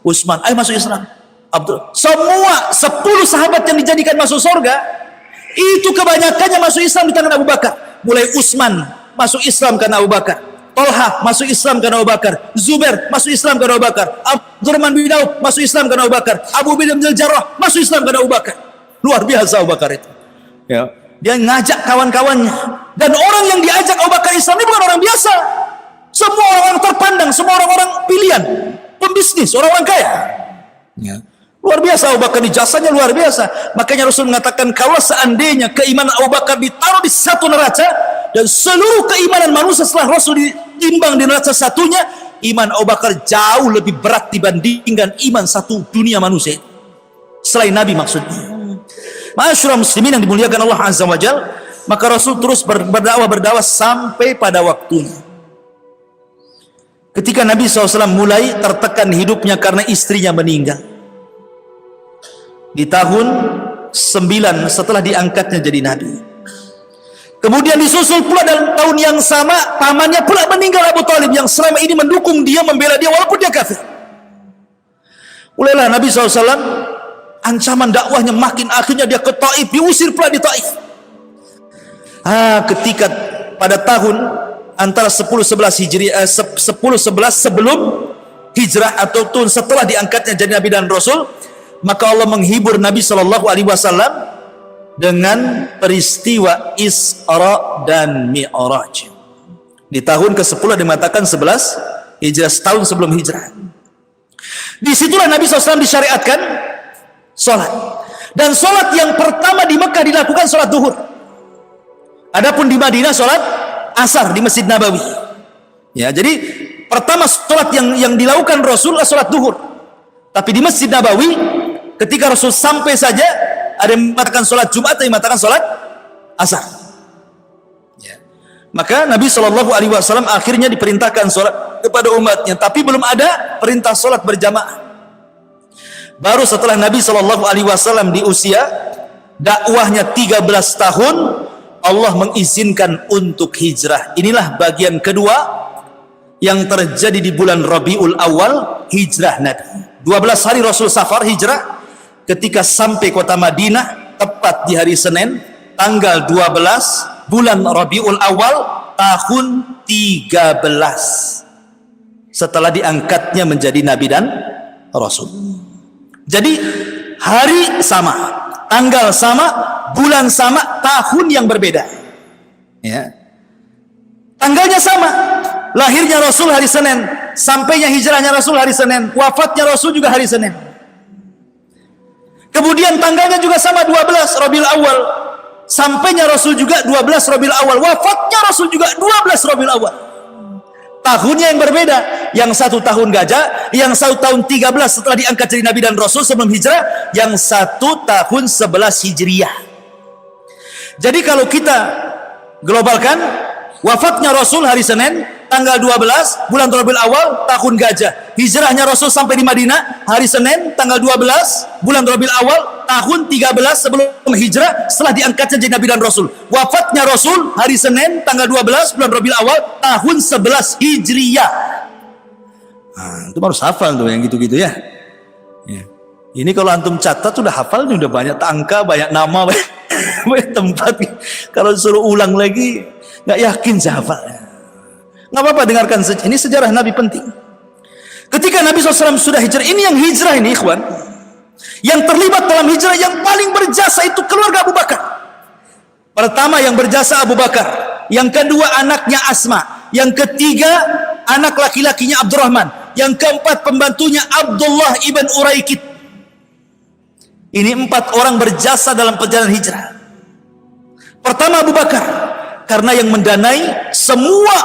Utsman, ayo masuk Islam. Abdul, semua 10 sahabat yang dijadikan masuk surga itu kebanyakannya masuk Islam di tangan Abu Bakar. Mulai Utsman masuk Islam karena Abu Bakar. Talha masuk Islam karena Abu Bakar, Zubair masuk Islam karena Abu Bakar, Abdurrahman bin Auf masuk Islam karena Abu Bakar, Abu Ubaidah bin Jarrah masuk Islam karena Abu Bakar. Luar biasa Abu Bakar itu. Ya. Dia ngajak kawan-kawannya. Dan orang yang diajak Abu Bakar Islam ini bukan orang biasa. Semua orang terpandang, semua orang-orang pilihan, pembisnis, orang-orang kaya. Ya. Luar biasa Abu Bakar, jasanya luar biasa. Makanya Rasul mengatakan, kalau seandainya keimanan Abu Bakar ditaruh di satu neraca, dan seluruh keimanan manusia setelah Rasul ditimbang di neraca satunya, iman Abu Bakar jauh lebih berat dibandingkan iman satu dunia manusia selain Nabi maksudnya. Masyarul muslimin yang dimuliakan Allah Azza wa Jalla, maka Rasul terus berdakwah sampai pada waktunya. Ketika Nabi SAW mulai tertekan hidupnya karena istrinya meninggal di tahun 9 setelah diangkatnya jadi Nabi. Kemudian disusul pula dalam tahun yang sama pamannya pula meninggal, Abu Thalib, yang selama ini mendukung dia, membela dia walaupun dia kafir. Mulailah Nabi SAW ancaman dakwahnya makin, akhirnya dia ke Taif, diusir pula di Taif. Ketika pada tahun antara 10-11 Hijriah, 10-11 sebelum hijrah atau tahun setelah diangkatnya jadi Nabi dan Rasul, maka Allah menghibur Nabi SAW dengan peristiwa Isra dan Mi'raj. Di tahun ke-10 dimatakan 11 Hijrah, setahun sebelum hijrah. Disitulah Nabi SAW disyariatkan sholat. Dan sholat yang pertama di Mekah dilakukan sholat duhur. Adapun di Madinah sholat asar di Masjid Nabawi. Ya, jadi pertama sholat yang dilakukan Rasulullah sholat duhur. Tapi di Masjid Nabawi Ketika Rasul sampai saja, ada yang mengatakan sholat Jumat, ada yang mengatakan sholat asar. Ya. Maka Nabi SAW akhirnya diperintahkan sholat kepada umatnya, tapi belum ada perintah sholat berjamaah. Baru setelah Nabi SAW di usia dakwahnya 13 tahun, Allah mengizinkan untuk hijrah. Inilah bagian kedua yang terjadi di bulan Rabiul Awal, hijrah Nabi. 12 hari Rasul safar hijrah. Ketika sampai kota Madinah tepat di hari Senin tanggal 12 bulan Rabiul Awal tahun 13 setelah diangkatnya menjadi Nabi dan Rasul. Jadi hari sama, tanggal sama, bulan sama, tahun yang berbeda. Ya. Tanggalnya sama, lahirnya Rasul hari Senin, sampainya hijrahnya Rasul hari Senin, wafatnya Rasul juga hari Senin. Kemudian tanggalnya juga sama, 12 Rabiul Awal, sampainya Rasul juga 12 Rabiul Awal, wafatnya Rasul juga 12 Rabiul Awal. Tahunnya yang berbeda, yang satu tahun gajah, yang satu tahun 13 setelah diangkat jadi Nabi dan Rasul sebelum hijrah, yang satu tahun 11 Hijriah. Jadi kalau kita globalkan, wafatnya Rasul hari Senin tanggal 12 bulan Rabiul Awal tahun gajah, hijrahnya Rasul sampai di Madinah hari Senin tanggal 12 bulan Rabiul Awal tahun 13 sebelum hijrah setelah diangkatnya jadi Nabi dan Rasul. Wafatnya Rasul hari Senin tanggal 12 bulan Rabiul Awal tahun 11 Hijriah. Itu harus hafal tuh yang gitu-gitu ya. Ini kalau antum catat sudah hafal, udah banyak angka, banyak nama, banyak tempat. Kalau suruh ulang lagi nggak yakin saya hafalnya. Nggak apa-apa, dengarkan saja. Ini sejarah Nabi penting. Ketika Nabi SAW sudah hijrah, ini yang hijrah ini ikhwan, yang terlibat dalam hijrah yang paling berjasa itu keluarga Abu Bakar. Pertama yang berjasa Abu Bakar, yang kedua anaknya Asma, yang ketiga anak laki-lakinya Abdurrahman, yang keempat pembantunya Abdullah ibn Uraikid. Ini 4 orang berjasa dalam perjalanan hijrah. Pertama Abu Bakar, karena yang mendanai semua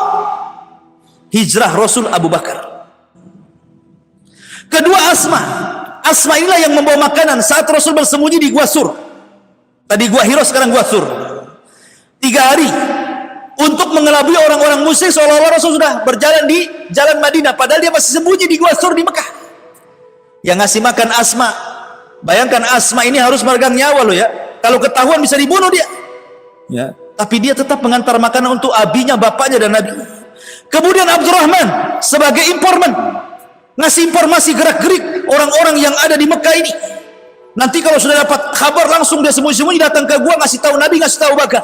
hijrah Rasul Abu Bakar. Kedua Asma inilah yang membawa makanan saat Rasul bersembunyi di Gua Sur. Tadi Gua Hiro, sekarang Gua Sur. 3 hari untuk mengelabui orang-orang musyrik seolah-olah Rasul sudah berjalan di jalan Madinah, padahal dia masih sembunyi di Gua Sur di Mekah. Yang ngasih makan Asma, bayangkan Asma ini harus meregang nyawa loh ya, kalau ketahuan bisa dibunuh dia ya. Tapi dia tetap mengantar makanan untuk abinya, bapaknya dan Nabi. Kemudian Abdurrahman sebagai informan, ngasih informasi gerak-gerik orang-orang yang ada di Mekah ini. Nanti kalau sudah dapat kabar langsung dia sembunyi-sembunyi datang ke gua, ngasih tahu Nabi, ngasih tahu Bakar.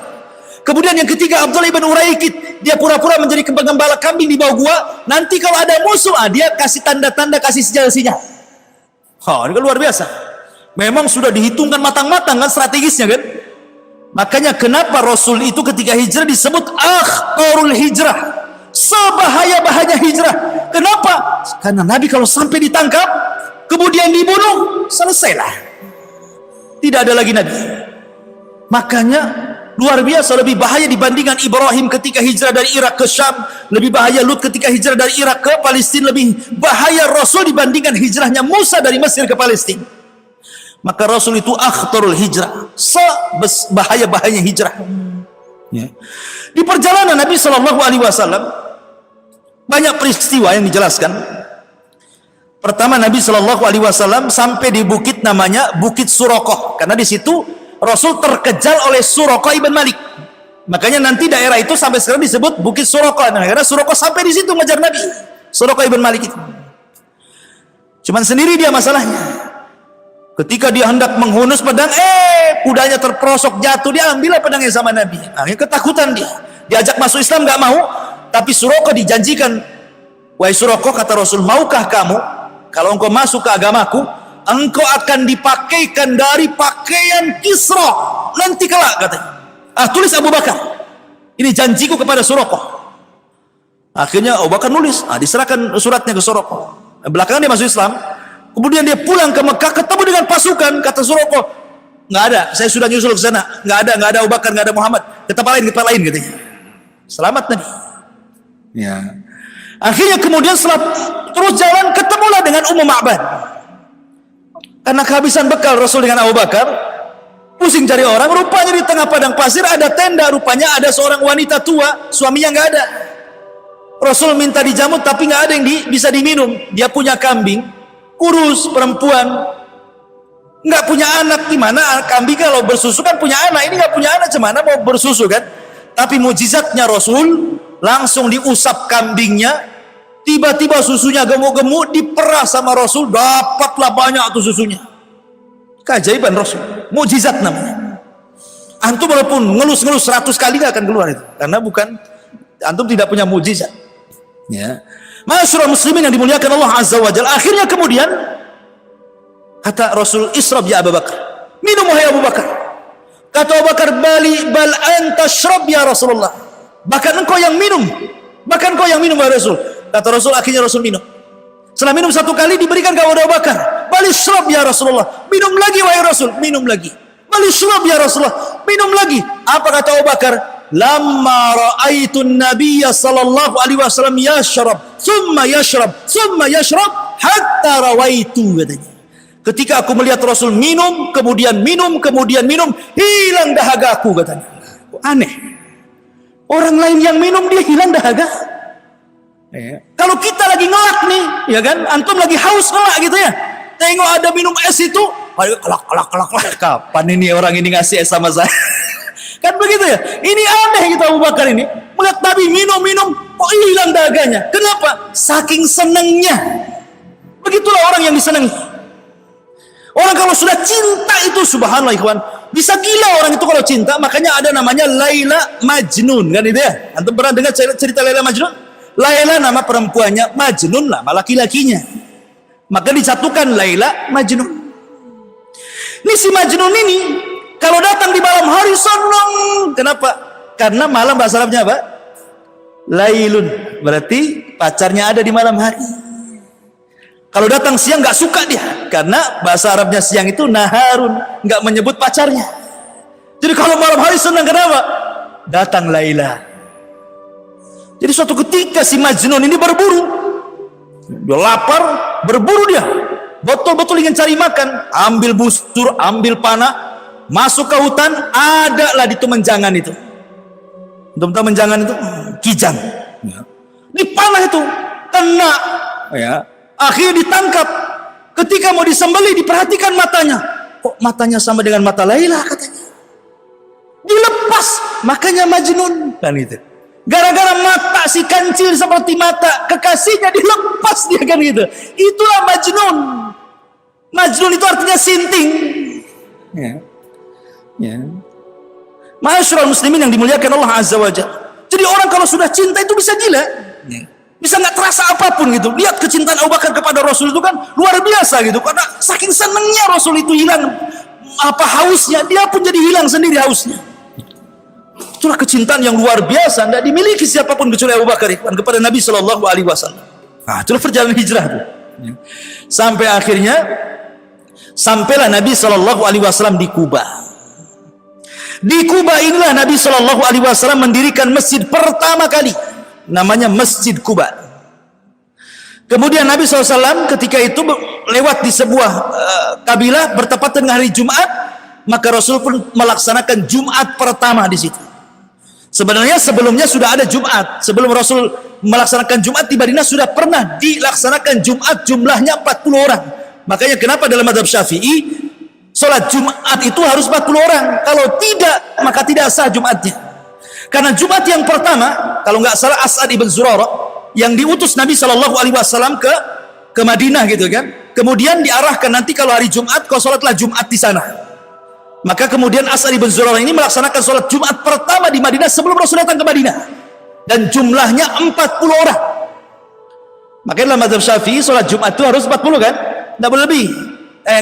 Kemudian yang ketiga Abdullah ibn Uraikid, dia pura-pura menjadi pengembala kambing di bawah gua. Nanti kalau ada musuh, dia kasih tanda-tanda, kasih sinyal-sinyal. Ini kan luar biasa. Memang sudah dihitungkan matang-matang kan strategisnya kan. Makanya kenapa Rasul itu ketika hijrah disebut akhtarul hijrah, sebahaya-bahaya hijrah. Kenapa? Karena Nabi kalau sampai ditangkap kemudian dibunuh, selesailah, tidak ada lagi Nabi. Makanya luar biasa, lebih bahaya dibandingkan Ibrahim ketika hijrah dari Irak ke Syam, lebih bahaya Lut ketika hijrah dari Irak ke Palestina, lebih bahaya Rasul dibandingkan hijrahnya Musa dari Mesir ke Palestina. Maka Rasul itu akhtarul hijrah, sebahaya-bahayanya hijrah ya. Di perjalanan Nabi SAW banyak peristiwa yang dijelaskan. Pertama, Nabi SAW sampai di bukit namanya Bukit Suraqah, karena di situ Rasul terkejar oleh Suraqah ibn Malik. Makanya nanti daerah itu sampai sekarang disebut Bukit Suraqah, karena Suraqah sampai di situ mengejar Nabi. Suraqah ibn Malik itu cuman sendiri dia masalahnya. Ketika dia hendak menghunus pedang, kudanya terperosok jatuh, dia ambillah pedangnya sama Nabi. Akhirnya ketakutan dia, diajak masuk Islam nggak mau. Tapi Suraqah dijanjikan, wahai Suraqah, kata Rasul, maukah kamu kalau engkau masuk ke agamaku, engkau akan dipakaikan dari pakaian Kisra nanti kelak, katanya. Tulis Abu Bakar, ini janjiku kepada Suraqah. Akhirnya Abu Bakar nulis, diserahkan suratnya ke Suraqah. Belakangan dia masuk Islam. Kemudian dia pulang ke Mekah, ketemu dengan pasukan. Kata Suraqah, nggak ada, saya sudah nyusul ke sana, nggak ada Abu Bakar, nggak ada Muhammad, ke tempat lain katanya. Selamat Nabi ya. Akhirnya kemudian setelah terus jalan, ketemulah dengan Ummu Ma'bad. Karena kehabisan bekal Rasul dengan Abu Bakar, pusing cari orang, rupanya di tengah padang pasir ada tenda, rupanya ada seorang wanita tua, suaminya nggak ada. Rasul minta dijamu tapi nggak ada yang bisa diminum. Dia punya kambing, kurus, perempuan, nggak punya anak. Gimana kambing kalau bersusu kan punya anak, ini nggak punya anak, gimana mau bersusu kan? Tapi mujizatnya Rasul, langsung diusap kambingnya, tiba-tiba susunya gemuk-gemuk, diperah sama Rasul, dapatlah banyak tuh susunya. Keajaiban Rasul, mujizat namanya. Antum walaupun ngelus-ngelus 100 kali gak akan keluar itu, karena bukan, antum tidak punya mujizat. Ya, masyaallah muslimin yang dimuliakan Allah Azza wa Jalla. Akhirnya kemudian kata Rasul, "Ishrab ya Abu Bakar." Minum wahai Abu Bakar. Kata Abu Bakar, "Bal anta shrab ya Rasulullah." Bahkan engkau yang minum. Bahkan engkau yang minum wahai Rasul. Kata Rasul, akhirnya Rasul minum. Setelah minum 1 kali diberikan kepada Abu Bakar. "Bal ishrab ya Rasulullah." Minum lagi wahai Rasul, minum lagi. "Bal ishrab ya Rasulullah." Minum lagi. Apa kata Abu Bakar? "Lamma ra'aitun nabiyya sallallahu alaihi wasallam yashrab, thumma yashrab, thumma yashrab hatta rawaitu," katanya. Ketika aku melihat Rasul minum, kemudian minum, kemudian minum, hilang dahagaku, katanya. Aneh. Orang lain yang minum dia hilang dahaga. Kalau kita lagi ngelak nih, ya kan? Antum lagi haus ngelak gitu ya. Tengok ada minum es itu, ayo kelak. Kapan ini orang ini ngasih es sama saya? Kan begitu ya. Ini aneh gitu Abu Bakar ini. Melihat Nabi minum, kok hilang dahaganya. Kenapa? Saking senengnya. Begitulah orang yang disenangi. Orang kalau sudah cinta itu subhanallah ikhwan, bisa gila orang itu kalau cinta. Makanya ada namanya Laila Majnun, kan itu ya. Antum pernah dengar cerita Laila Majnun? Laila nama perempuannya, Majnun nama laki-lakinya. Maka disatukan Laila Majnun. Ini si Majnun ini kalau datang di malam hari senang. Kenapa? Karena malam bahasa Arabnya apa? Lailun. Berarti pacarnya ada di malam hari. Kalau datang siang nggak suka dia, karena bahasa Arabnya siang itu naharun, nggak menyebut pacarnya. Jadi kalau malam hari senang, kenapa? Datang Laila. Jadi suatu ketika si Majnun ini berburu, dia lapar, berburu dia, betul-betul ingin cari makan, ambil busur, ambil panah, masuk ke hutan, ada lah di itu menjangan itu. Tahu menjangan itu kijang. Di panah itu kena, ya. Akhirnya ditangkap. Ketika mau disembelih, diperhatikan matanya. Kok matanya sama dengan mata Laila, katanya. Dilepas, makanya Majnun. Kan itu. Gara-gara mata si kancil seperti mata kekasihnya dilepas dia, kan gitu. Itulah Majnun. Majnun itu artinya sinting. Ya. Ma'asyiral muslimin yang dimuliakan Allah Azza wa Jalla. Jadi orang kalau sudah cinta itu bisa gila. Bisa nggak terasa apapun gitu. Lihat kecintaan Abu Bakar kepada Rasul itu kan luar biasa gitu. Karena saking senangnya Rasul itu hilang apa hausnya, dia pun jadi hilang sendiri hausnya. Itulah kecintaan yang luar biasa, tidak dimiliki siapapun kecuali Abu Bakar kepada Nabi Shallallahu Alaihi Wasallam. Nah, itulah perjalanan hijrah tuh. Sampai akhirnya sampailah Nabi Shallallahu Alaihi Wasallam di Kuba. Di Kuba inilah Nabi Shallallahu Alaihi Wasallam mendirikan masjid pertama kali, namanya Masjid Kuba. Kemudian Nabi SAW ketika itu lewat di sebuah kabilah bertepatan dengan hari Jumat, maka Rasul pun melaksanakan Jumat pertama di situ. Sebenarnya sebelumnya sudah ada Jumat. Sebelum Rasul melaksanakan Jumat di Madinah sudah pernah dilaksanakan Jumat, jumlahnya 40 orang. Makanya kenapa dalam mazhab Syafi'i sholat Jumat itu harus 40 orang. Kalau tidak, maka tidak sah Jumatnya. Karena Jumat yang pertama, kalau nggak salah As'ad ibn Zurarah yang diutus Nabi Shallallahu Alaihi Wasallam ke Madinah gitu kan. Kemudian diarahkan nanti kalau hari Jumat kau sholatlah Jumat di sana. Maka kemudian As'ad ibn Zurarah ini melaksanakan sholat Jumat pertama di Madinah sebelum Rasul datang ke Madinah. Dan jumlahnya 40 orang. Makanya dalam mazhab Syafi'i sholat Jumat itu harus 40 kan? Tidak boleh lebih.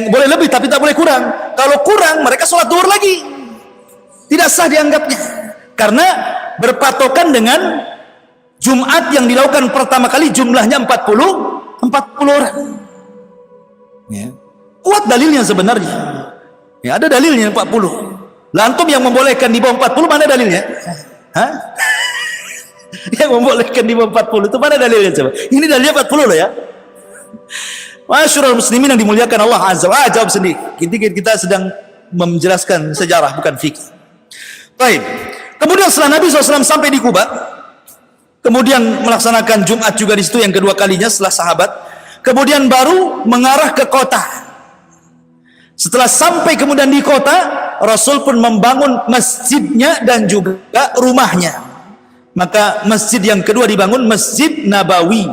Boleh lebih tapi tak boleh kurang. Kalau kurang mereka sholat duhur lagi. Tidak sah dianggapnya. Karena berpatokan dengan Jumat yang dilakukan pertama kali jumlahnya 40 orang. Ya. Kuat dalilnya sebenarnya. Ya, ada dalilnya 40. Lantum yang membolehkan di bawah 40 mana dalilnya? Hah? Yang membolehkan di bawah 40 itu mana dalilnya coba? Ini dalilnya 40 loh ya. Ma'asyiral muslimin yang dimuliakan Allah Azza wa Jalla, jawab sendiri. Kita sedang menjelaskan sejarah, bukan fikih. Baik. Kemudian setelah Nabi SAW sampai di Kuba, kemudian melaksanakan Jumat juga di situ yang kedua kalinya setelah sahabat, kemudian baru mengarah ke kota. Setelah sampai kemudian di kota, Rasul pun membangun masjidnya dan juga rumahnya. Maka masjid yang kedua dibangun, Masjid Nabawi.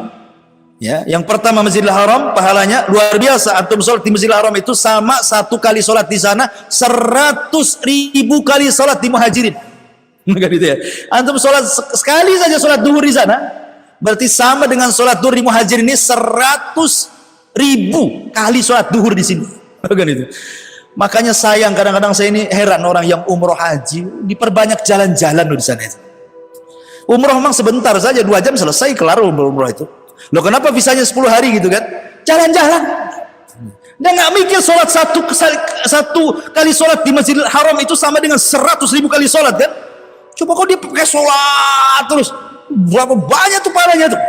Ya, yang pertama Masjidil Haram, pahalanya luar biasa. Antum sholat di Masjidil Haram itu sama satu kali sholat di sana 100.000 kali sholat di Muhajirin. Maka gitu ya. Antum sholat sekali saja sholat duhur di sana, berarti sama dengan sholat duhur di Muhajirin ini 100.000 kali sholat duhur di sini. Maka gitu. Makanya sayang kadang-kadang saya ini heran orang yang umroh haji diperbanyak jalan-jalan loh di sana itu. Umroh memang sebentar saja 2 jam selesai kelar umroh itu. Loh kenapa visanya 10 hari gitu kan? Jalan-jalan. Dia nggak mikir sholat satu kali sholat di Masjidil Haram itu sama dengan 100.000 kali sholat kan? Coba kok dia pakai sholat terus berapa banyak tuh pahalanya tuh?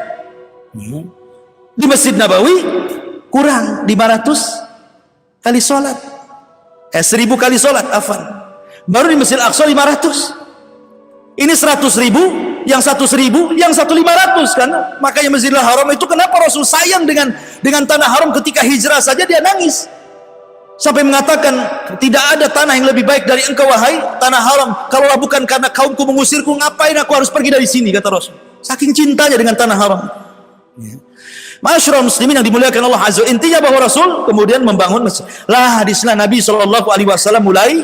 Di Masjid Nabawi kurang 500 kali sholat. 1.000 kali sholat, afan. Baru di Masjid Al-Aqsa 500. Ini 100.000, yang 100.000, yang 1.500 kan? Makanya Masjidil Haram itu kenapa Rasul sayang dengan tanah haram ketika hijrah saja dia nangis. Sampai mengatakan tidak ada tanah yang lebih baik dari engkau wahai tanah haram. Kalaulah bukan karena kaumku mengusirku, ngapain aku harus pergi dari sini, kata Rasul. Saking cintanya dengan tanah haram. Ma'asyiral muslimin yang dimuliakan Allah Azza. Intinya bahwa Rasul kemudian membangun masjid. Lah di sana Nabi SAW mulai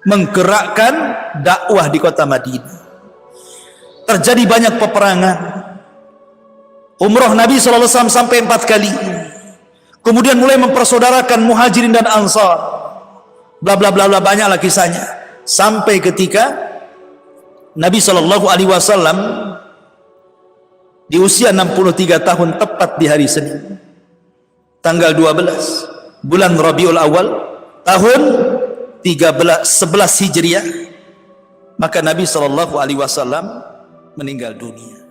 menggerakkan dakwah di kota Madinah. Terjadi banyak peperangan. Umrah Nabi SAW sampai 4 kali. Kemudian mulai mempersaudarakan Muhajirin dan Ansar. Bla bla bla bla, banyaklah kisahnya. Sampai ketika Nabi SAW di usia 63 tahun tepat di hari Senin, tanggal 12 bulan Rabiul Awal tahun 11 Hijriah, maka Nabi SAW meninggal dunia.